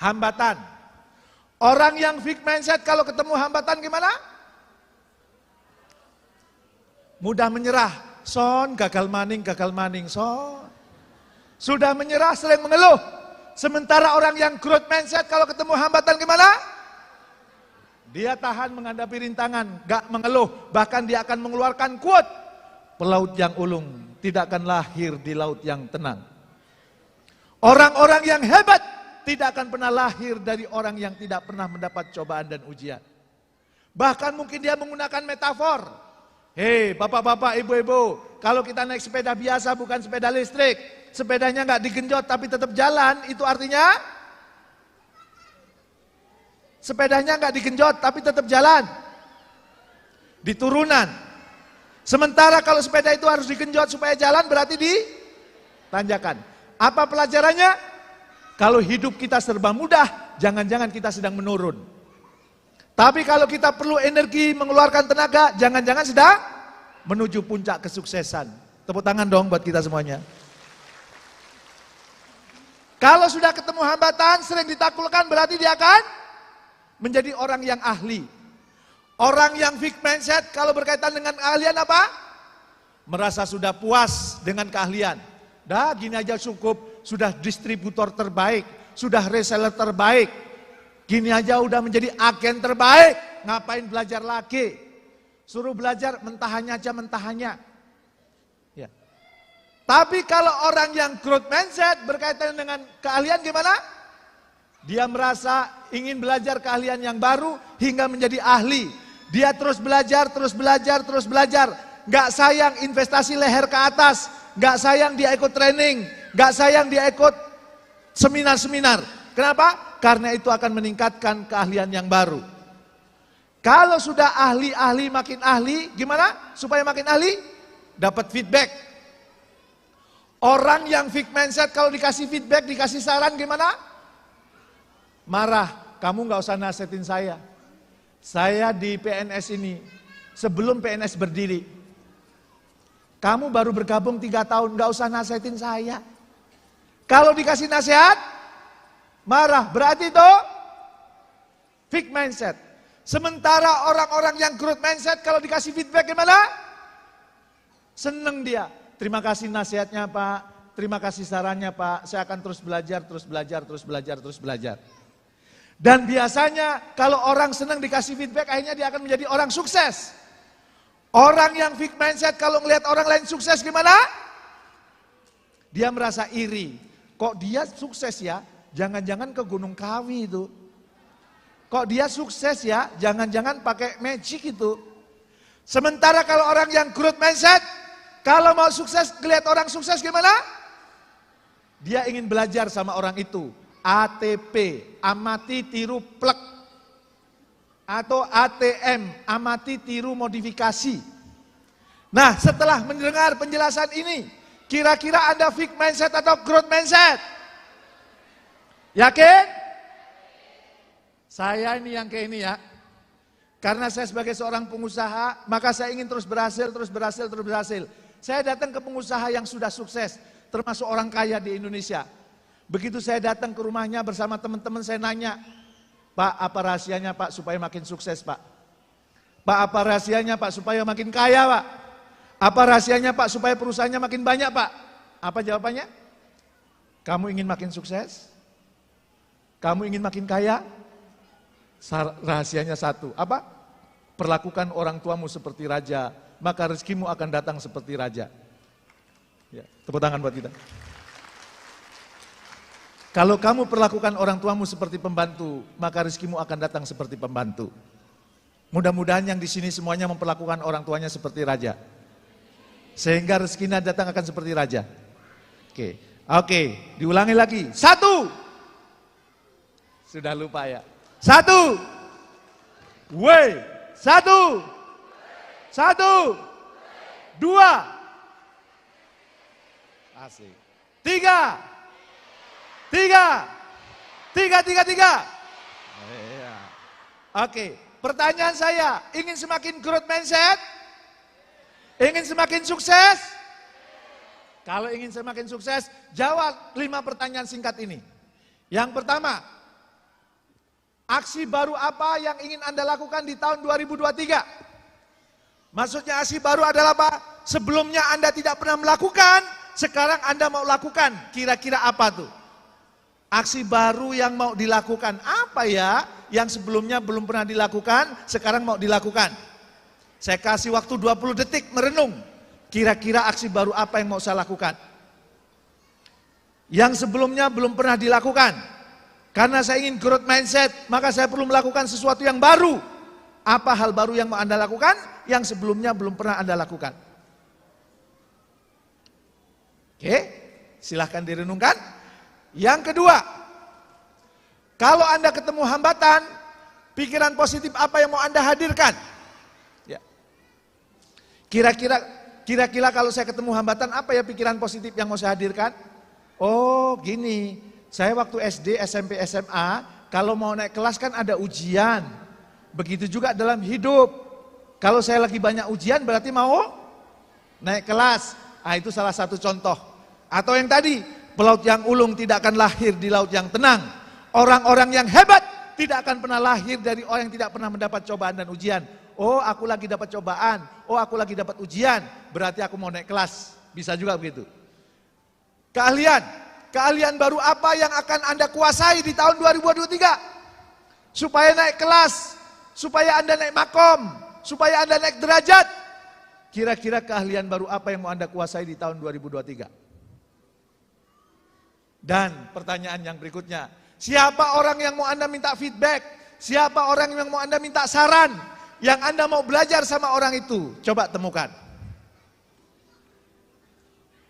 Hambatan. Orang yang fixed mindset kalau ketemu hambatan gimana? Mudah menyerah. Son, gagal maning, son. Sudah menyerah, sering mengeluh. Sementara orang yang growth mindset kalau ketemu hambatan gimana? Dia tahan menghadapi rintangan, gak mengeluh. Bahkan dia akan mengeluarkan quote. Pelaut yang ulung tidak akan lahir di laut yang tenang. Orang-orang yang hebat tidak akan pernah lahir dari orang yang tidak pernah mendapat cobaan dan ujian. Bahkan mungkin dia menggunakan metafor. Hei bapak-bapak, ibu-ibu, kalau kita naik sepeda biasa bukan sepeda listrik, sepedanya nggak digenjot tapi tetap jalan, itu artinya sepedanya nggak digenjot tapi tetap jalan. Di turunan. Sementara kalau sepeda itu harus digenjot supaya jalan berarti di tanjakan. Apa pelajarannya? Kalau hidup kita serba mudah, jangan-jangan kita sedang menurun. Tapi kalau kita perlu energi, mengeluarkan tenaga, jangan-jangan sedang menuju puncak kesuksesan. Tepuk tangan dong buat kita semuanya. Kalau sudah ketemu hambatan, sering ditaklukkan, berarti dia akan menjadi orang yang ahli. Orang yang fixed mindset kalau berkaitan dengan keahlian apa? Merasa sudah puas dengan keahlian. Dah gini aja cukup, sudah distributor terbaik, sudah reseller terbaik. Gini aja udah menjadi agen terbaik, ngapain belajar lagi? Suruh belajar mentahannya aja mentahannya. Ya. Tapi kalau orang yang growth mindset berkaitan dengan keahlian gimana? Dia merasa ingin belajar keahlian yang baru hingga menjadi ahli. Dia terus belajar, terus belajar, terus belajar. Gak sayang investasi leher ke atas, gak sayang dia ikut training, gak sayang dia ikut seminar-seminar. Kenapa? Karena itu akan meningkatkan keahlian yang baru. Kalau sudah ahli-ahli makin ahli, gimana? Supaya makin ahli? Dapat feedback. Orang yang fixed mindset kalau dikasih feedback, dikasih saran gimana? Marah, kamu gak usah nasihatin saya. Saya di PNS ini, sebelum PNS berdiri. Kamu baru bergabung 3 tahun, gak usah nasihatin saya. Kalau dikasih nasihat, marah, berarti itu fixed mindset. Sementara orang-orang yang growth mindset kalau dikasih feedback gimana? Seneng dia. Terima kasih nasihatnya Pak, terima kasih sarannya Pak, saya akan terus belajar, terus belajar, terus belajar, terus belajar. Dan biasanya kalau orang senang dikasih feedback akhirnya dia akan menjadi orang sukses. Orang yang fixed mindset kalau melihat orang lain sukses gimana? Dia merasa iri. Kok dia sukses ya? Jangan-jangan ke Gunung Kawi itu. Kok dia sukses ya? Jangan-jangan pakai magic itu. Sementara kalau orang yang growth mindset, kalau mau sukses, lihat orang sukses gimana? Dia ingin belajar sama orang itu. ATP, amati tiru plek. Atau ATM, amati tiru modifikasi. Nah, setelah mendengar penjelasan ini, kira-kira Anda fixed mindset atau growth mindset? Yakin? Saya ini yang kayak ini ya. Karena saya sebagai seorang pengusaha, maka saya ingin terus berhasil, terus berhasil, terus berhasil. Saya datang ke pengusaha yang sudah sukses, termasuk orang kaya di Indonesia. Begitu saya datang ke rumahnya bersama teman-teman, saya nanya, Pak, apa rahasianya Pak supaya makin sukses Pak? Pak, apa rahasianya Pak supaya makin kaya Pak? Apa rahasianya Pak supaya perusahaannya makin banyak Pak? Apa jawabannya? Kamu ingin makin sukses? Kamu ingin makin kaya? Rahasianya satu, apa? Perlakukan orang tuamu seperti raja, maka rezekimu akan datang seperti raja. Ya, tepuk tangan buat kita. Kalau kamu perlakukan orang tuamu seperti pembantu, maka rezekimu akan datang seperti pembantu. Mudah-mudahan yang di sini semuanya memperlakukan orang tuanya seperti raja. Sehingga rezekinya datang akan seperti raja. Oke, diulangi lagi. 1. Sudah lupa ya. 1. 1. 1. 2. Asik. 3. 3. 3. Iya. Oke, pertanyaan saya, ingin semakin growth mindset? Ingin semakin sukses? Kalau ingin semakin sukses, jawab 5 pertanyaan singkat ini. Yang pertama, aksi baru apa yang ingin Anda lakukan di tahun 2023? Maksudnya aksi baru adalah apa? Sebelumnya Anda tidak pernah melakukan, sekarang Anda mau lakukan. Kira-kira apa tuh? Aksi baru yang mau dilakukan apa ya? Yang sebelumnya belum pernah dilakukan, sekarang mau dilakukan. Saya kasih waktu 20 detik merenung. Kira-kira aksi baru apa yang mau saya lakukan? Yang sebelumnya belum pernah dilakukan. Karena saya ingin growth mindset, maka saya perlu melakukan sesuatu yang baru. Apa hal baru yang mau Anda lakukan? Yang sebelumnya belum pernah Anda lakukan. Oke, silahkan direnungkan. Yang kedua, kalau Anda ketemu hambatan, pikiran positif apa yang mau Anda hadirkan? Ya. Kira-kira kalau saya ketemu hambatan, apa ya pikiran positif yang mau saya hadirkan? Oh gini, saya waktu SD, SMP, SMA, kalau mau naik kelas kan ada ujian. Begitu juga dalam hidup. Kalau saya lagi banyak ujian berarti mau naik kelas. Ah, itu salah satu contoh. Atau yang tadi, pelaut yang ulung tidak akan lahir di laut yang tenang. Orang-orang yang hebat tidak akan pernah lahir dari orang yang tidak pernah mendapat cobaan dan ujian. Oh, aku lagi dapat cobaan. Oh, aku lagi dapat ujian. Berarti aku mau naik kelas. Bisa juga begitu. Keahlian baru apa yang akan Anda kuasai di tahun 2023? Supaya naik kelas, supaya Anda naik makom, supaya Anda naik derajat. Kira-kira keahlian baru apa yang mau Anda kuasai di tahun 2023? Dan pertanyaan yang berikutnya, siapa orang yang mau Anda minta feedback? Siapa orang yang mau Anda minta saran? Yang Anda mau belajar sama orang itu? Coba temukan.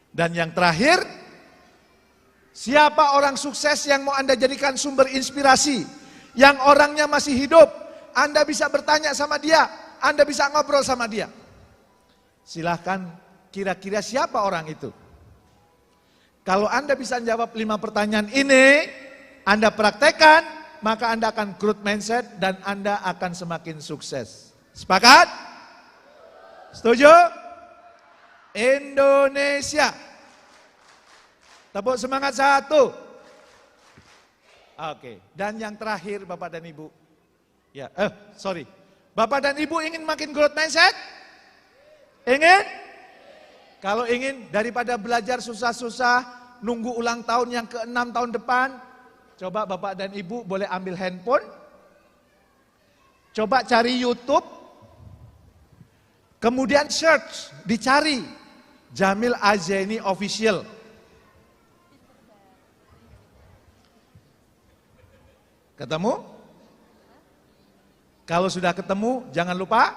Dan yang terakhir, siapa orang sukses yang mau Anda jadikan sumber inspirasi? Yang orangnya masih hidup, Anda bisa bertanya sama dia, Anda bisa ngobrol sama dia. Silahkan, kira-kira siapa orang itu? Kalau Anda bisa jawab 5 pertanyaan ini, Anda praktekkan, maka Anda akan growth mindset dan Anda akan semakin sukses. Sepakat? Setuju? Indonesia. Tepuk semangat 1. Oke, dan yang terakhir Bapak dan Ibu. Ya, Bapak dan Ibu ingin makin growth mindset? Ingin? Kalau ingin, daripada belajar susah-susah, nunggu ulang tahun yang ke-6 tahun depan, coba Bapak dan Ibu boleh ambil handphone, coba cari YouTube, kemudian search, dicari, Jamil Azzaini Official. Ketemu? Kalau sudah ketemu, jangan lupa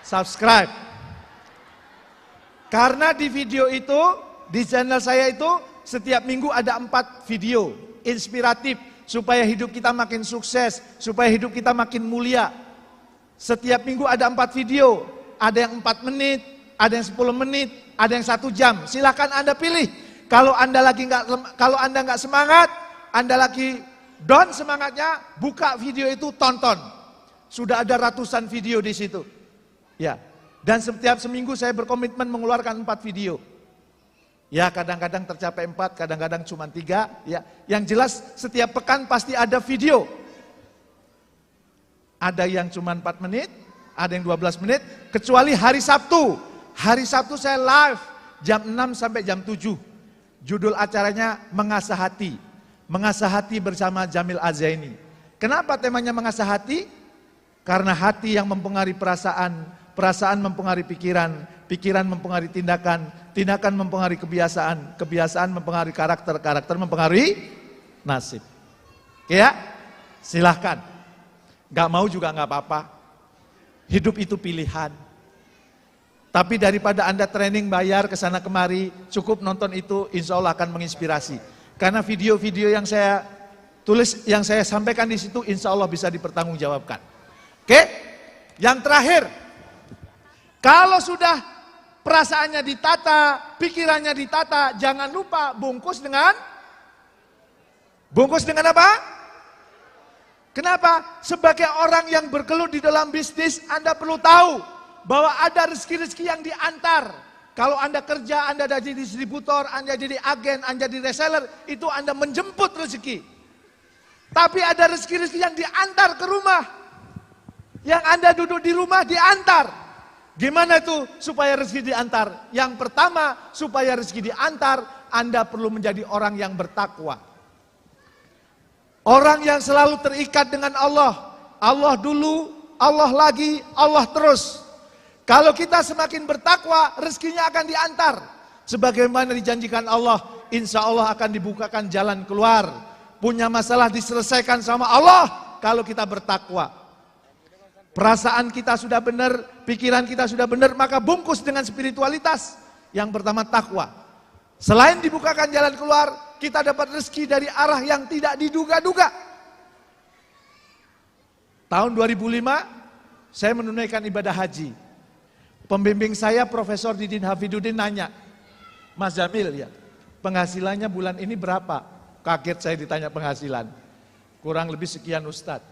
subscribe. Karena di video itu, di channel saya itu, setiap minggu ada 4 video inspiratif supaya hidup kita makin sukses, supaya hidup kita makin mulia. Setiap minggu ada 4 video, ada yang 4 menit, ada yang 10 menit, ada yang 1 jam. Silakan Anda pilih. Kalau Anda nggak semangat, Anda lagi down semangatnya, buka video itu, tonton. Sudah ada ratusan video di situ. Ya. Dan setiap seminggu saya berkomitmen mengeluarkan 4 video. Ya, kadang-kadang tercapai 4, kadang-kadang cuma 3. Ya, yang jelas setiap pekan pasti ada video. Ada yang cuma 4 menit, ada yang 12 menit, kecuali hari Sabtu. Hari Sabtu saya live jam 6 sampai jam 7. Judul acaranya Mengasah Hati. Mengasah Hati bersama Jamil Azzaini. Kenapa temanya mengasah hati? Karena hati yang mempengaruhi perasaan, perasaan mempengaruhi pikiran, pikiran mempengaruhi tindakan, tindakan mempengaruhi kebiasaan, kebiasaan mempengaruhi karakter, karakter mempengaruhi nasib. Oke ya? Silahkan. Gak mau juga gak apa-apa. Hidup itu pilihan. Tapi daripada Anda training bayar ke sana kemari, cukup nonton itu, insya Allah akan menginspirasi. Karena video-video yang saya tulis, yang saya sampaikan di situ, insya Allah bisa dipertanggungjawabkan. Oke? Yang terakhir, kalau sudah perasaannya ditata, pikirannya ditata. Jangan lupa bungkus dengan apa? Kenapa? Sebagai orang yang bergelut di dalam bisnis, Anda perlu tahu bahwa ada rezeki-rezeki yang diantar. Kalau Anda kerja, Anda jadi distributor, Anda jadi agen, Anda jadi reseller, itu Anda menjemput rezeki. Tapi ada rezeki-rezeki yang diantar ke rumah. Yang Anda duduk di rumah diantar. Gimana itu supaya rezeki diantar? Yang pertama, supaya rezeki diantar, Anda perlu menjadi orang yang bertakwa. Orang yang selalu terikat dengan Allah. Allah dulu, Allah lagi, Allah terus. Kalau kita semakin bertakwa, rezekinya akan diantar. Sebagaimana dijanjikan Allah, insya Allah akan dibukakan jalan keluar. Punya masalah diselesaikan sama Allah kalau kita bertakwa. Perasaan kita sudah benar, pikiran kita sudah benar, maka bungkus dengan spiritualitas. Yang pertama takwa. Selain dibukakan jalan keluar, kita dapat rezeki dari arah yang tidak diduga-duga. Tahun 2005, saya menunaikan ibadah haji. Pembimbing saya Profesor Didin Hafiduddin nanya, Mas Jamil ya, penghasilannya bulan ini berapa? Kaget saya ditanya penghasilan. Kurang lebih sekian Ustadz.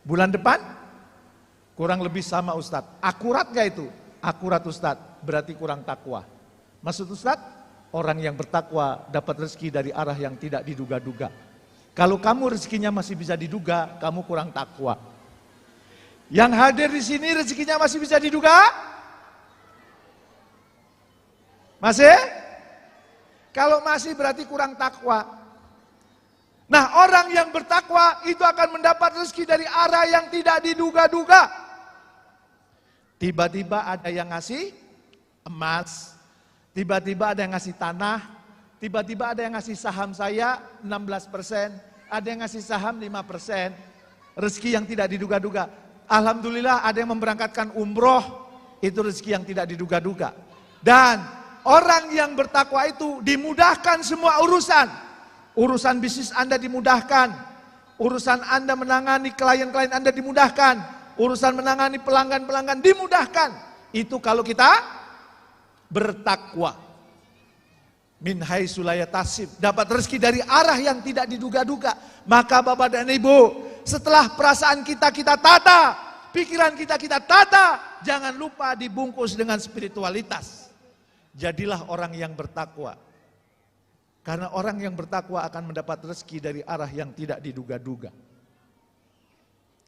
Bulan depan? Kurang lebih sama Ustadz. Akurat gak itu? Akurat Ustadz, berarti kurang takwa. Maksud Ustadz? Orang yang bertakwa dapat rezeki dari arah yang tidak diduga-duga. Kalau kamu rezekinya masih bisa diduga, kamu kurang takwa. Yang hadir di sini rezekinya masih bisa diduga? Masih? Kalau masih berarti kurang takwa. Nah, orang yang bertakwa itu akan mendapat rezeki dari arah yang tidak diduga-duga. Tiba-tiba ada yang ngasih emas, tiba-tiba ada yang ngasih tanah, tiba-tiba ada yang ngasih saham saya 16%, ada yang ngasih saham 5%, rezeki yang tidak diduga-duga. Alhamdulillah ada yang memberangkatkan umroh, itu rezeki yang tidak diduga-duga. Dan orang yang bertakwa itu dimudahkan semua urusan. Urusan bisnis Anda dimudahkan, urusan Anda menangani klien-klien Anda dimudahkan, urusan menangani pelanggan-pelanggan dimudahkan. Itu kalau kita bertakwa. Min haitsu la yahtasib, dapat rezeki dari arah yang tidak diduga-duga. Maka Bapak dan Ibu, setelah perasaan kita tata, pikiran kita tata, jangan lupa dibungkus dengan spiritualitas. Jadilah orang yang bertakwa. Karena orang yang bertakwa akan mendapat rezeki dari arah yang tidak diduga-duga.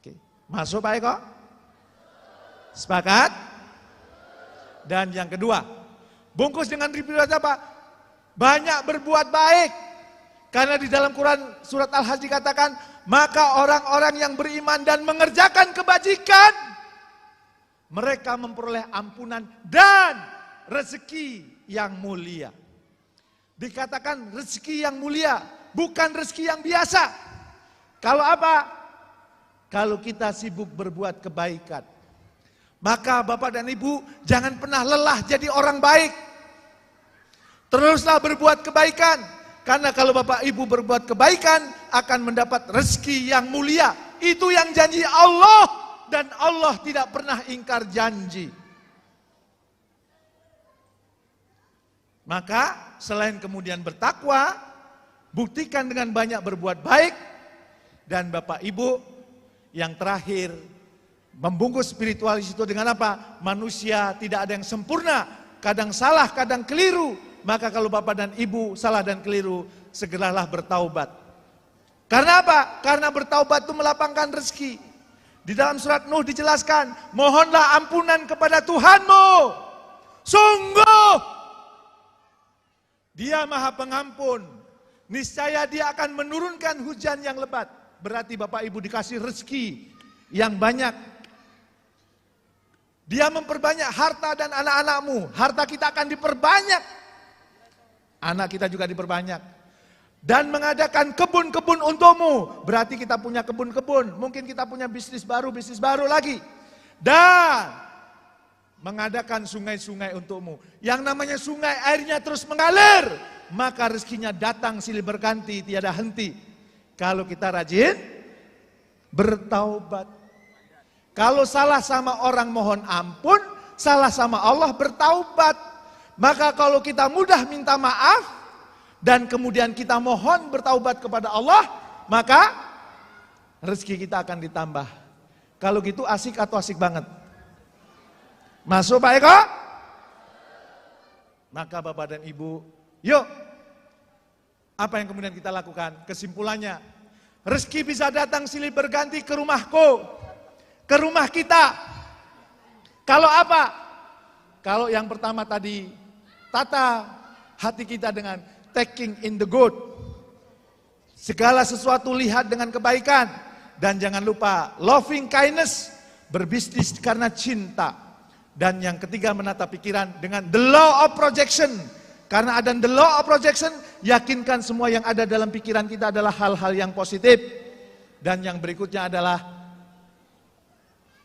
Oke. Masuk Pak Eko? Sepakat? Dan yang kedua, bungkus dengan spiritualitas apa? Banyak berbuat baik. Karena di dalam Quran surat Al-Hajj dikatakan, maka orang-orang yang beriman dan mengerjakan kebajikan, mereka memperoleh ampunan dan rezeki yang mulia. Dikatakan rezeki yang mulia, bukan rezeki yang biasa. Kalau apa? Kalau kita sibuk berbuat kebaikan. Maka Bapak dan Ibu jangan pernah lelah jadi orang baik. Teruslah berbuat kebaikan. Karena kalau Bapak Ibu berbuat kebaikan akan mendapat rezeki yang mulia. Itu yang janji Allah. Dan Allah tidak pernah ingkar janji. Maka selain kemudian bertakwa, buktikan dengan banyak berbuat baik. Dan Bapak Ibu yang terakhir, membungkus spiritualis itu dengan apa? Manusia tidak ada yang sempurna, kadang salah, kadang keliru. Maka kalau Bapak dan Ibu salah dan keliru, segeralah bertaubat. Karena apa? Karena bertaubat itu melapangkan rezeki. Di dalam surat Nuh dijelaskan, mohonlah ampunan kepada Tuhanmu. Sungguh Dia Maha Pengampun. Niscaya Dia akan menurunkan hujan yang lebat. Berarti Bapak Ibu dikasih rezeki yang banyak. Dia memperbanyak harta dan anak-anakmu. Harta kita akan diperbanyak. Anak kita juga diperbanyak. Dan mengadakan kebun-kebun untukmu. Berarti kita punya kebun-kebun. Mungkin kita punya bisnis baru lagi. Dan mengadakan sungai-sungai untukmu. Yang namanya sungai airnya terus mengalir. Maka rezekinya datang silih berganti, tiada henti. Kalau kita rajin bertaubat. Kalau salah sama orang mohon ampun, salah sama Allah bertaubat. Maka kalau kita mudah minta maaf dan kemudian kita mohon bertaubat kepada Allah, maka rezeki kita akan ditambah. Kalau gitu asik atau asik banget? Masuk Pak Eko? Maka Bapak dan Ibu, yuk, apa yang kemudian kita lakukan? Kesimpulannya, rezeki bisa datang silih berganti ke rumahku, ke rumah kita. Kalau apa? Kalau yang pertama tadi, tata hati kita dengan taking in the good. Segala sesuatu lihat dengan kebaikan. Dan jangan lupa, loving kindness, berbisnis karena cinta. Dan yang ketiga, menata pikiran dengan the law of projection. Karena ada the law of projection, yakinkan semua yang ada dalam pikiran kita adalah hal-hal yang positif. Dan yang berikutnya adalah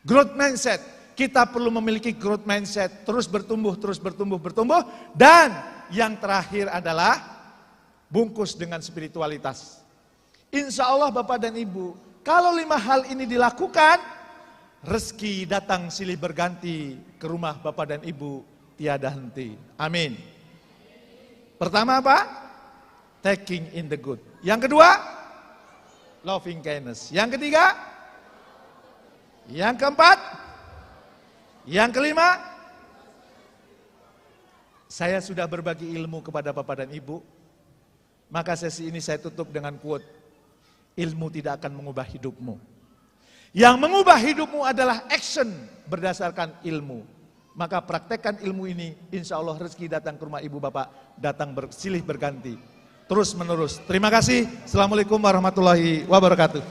growth mindset. Kita perlu memiliki growth mindset, terus bertumbuh. Dan yang terakhir adalah bungkus dengan spiritualitas. Insya Allah Bapak dan Ibu, kalau 5 hal ini dilakukan, rezeki datang silih berganti ke rumah Bapak dan Ibu tiada henti. Amin. Pertama apa? Taking in the good. Yang kedua, loving kindness. Yang ketiga, yang keempat, yang kelima, saya sudah berbagi ilmu kepada Bapak dan Ibu. Maka sesi ini saya tutup dengan quote, ilmu tidak akan mengubah hidupmu. Yang mengubah hidupmu adalah action berdasarkan ilmu. Maka praktekkan ilmu ini, insya Allah rezeki datang ke rumah ibu bapak, datang silih berganti, terus menerus. Terima kasih. Assalamualaikum warahmatullahi wabarakatuh.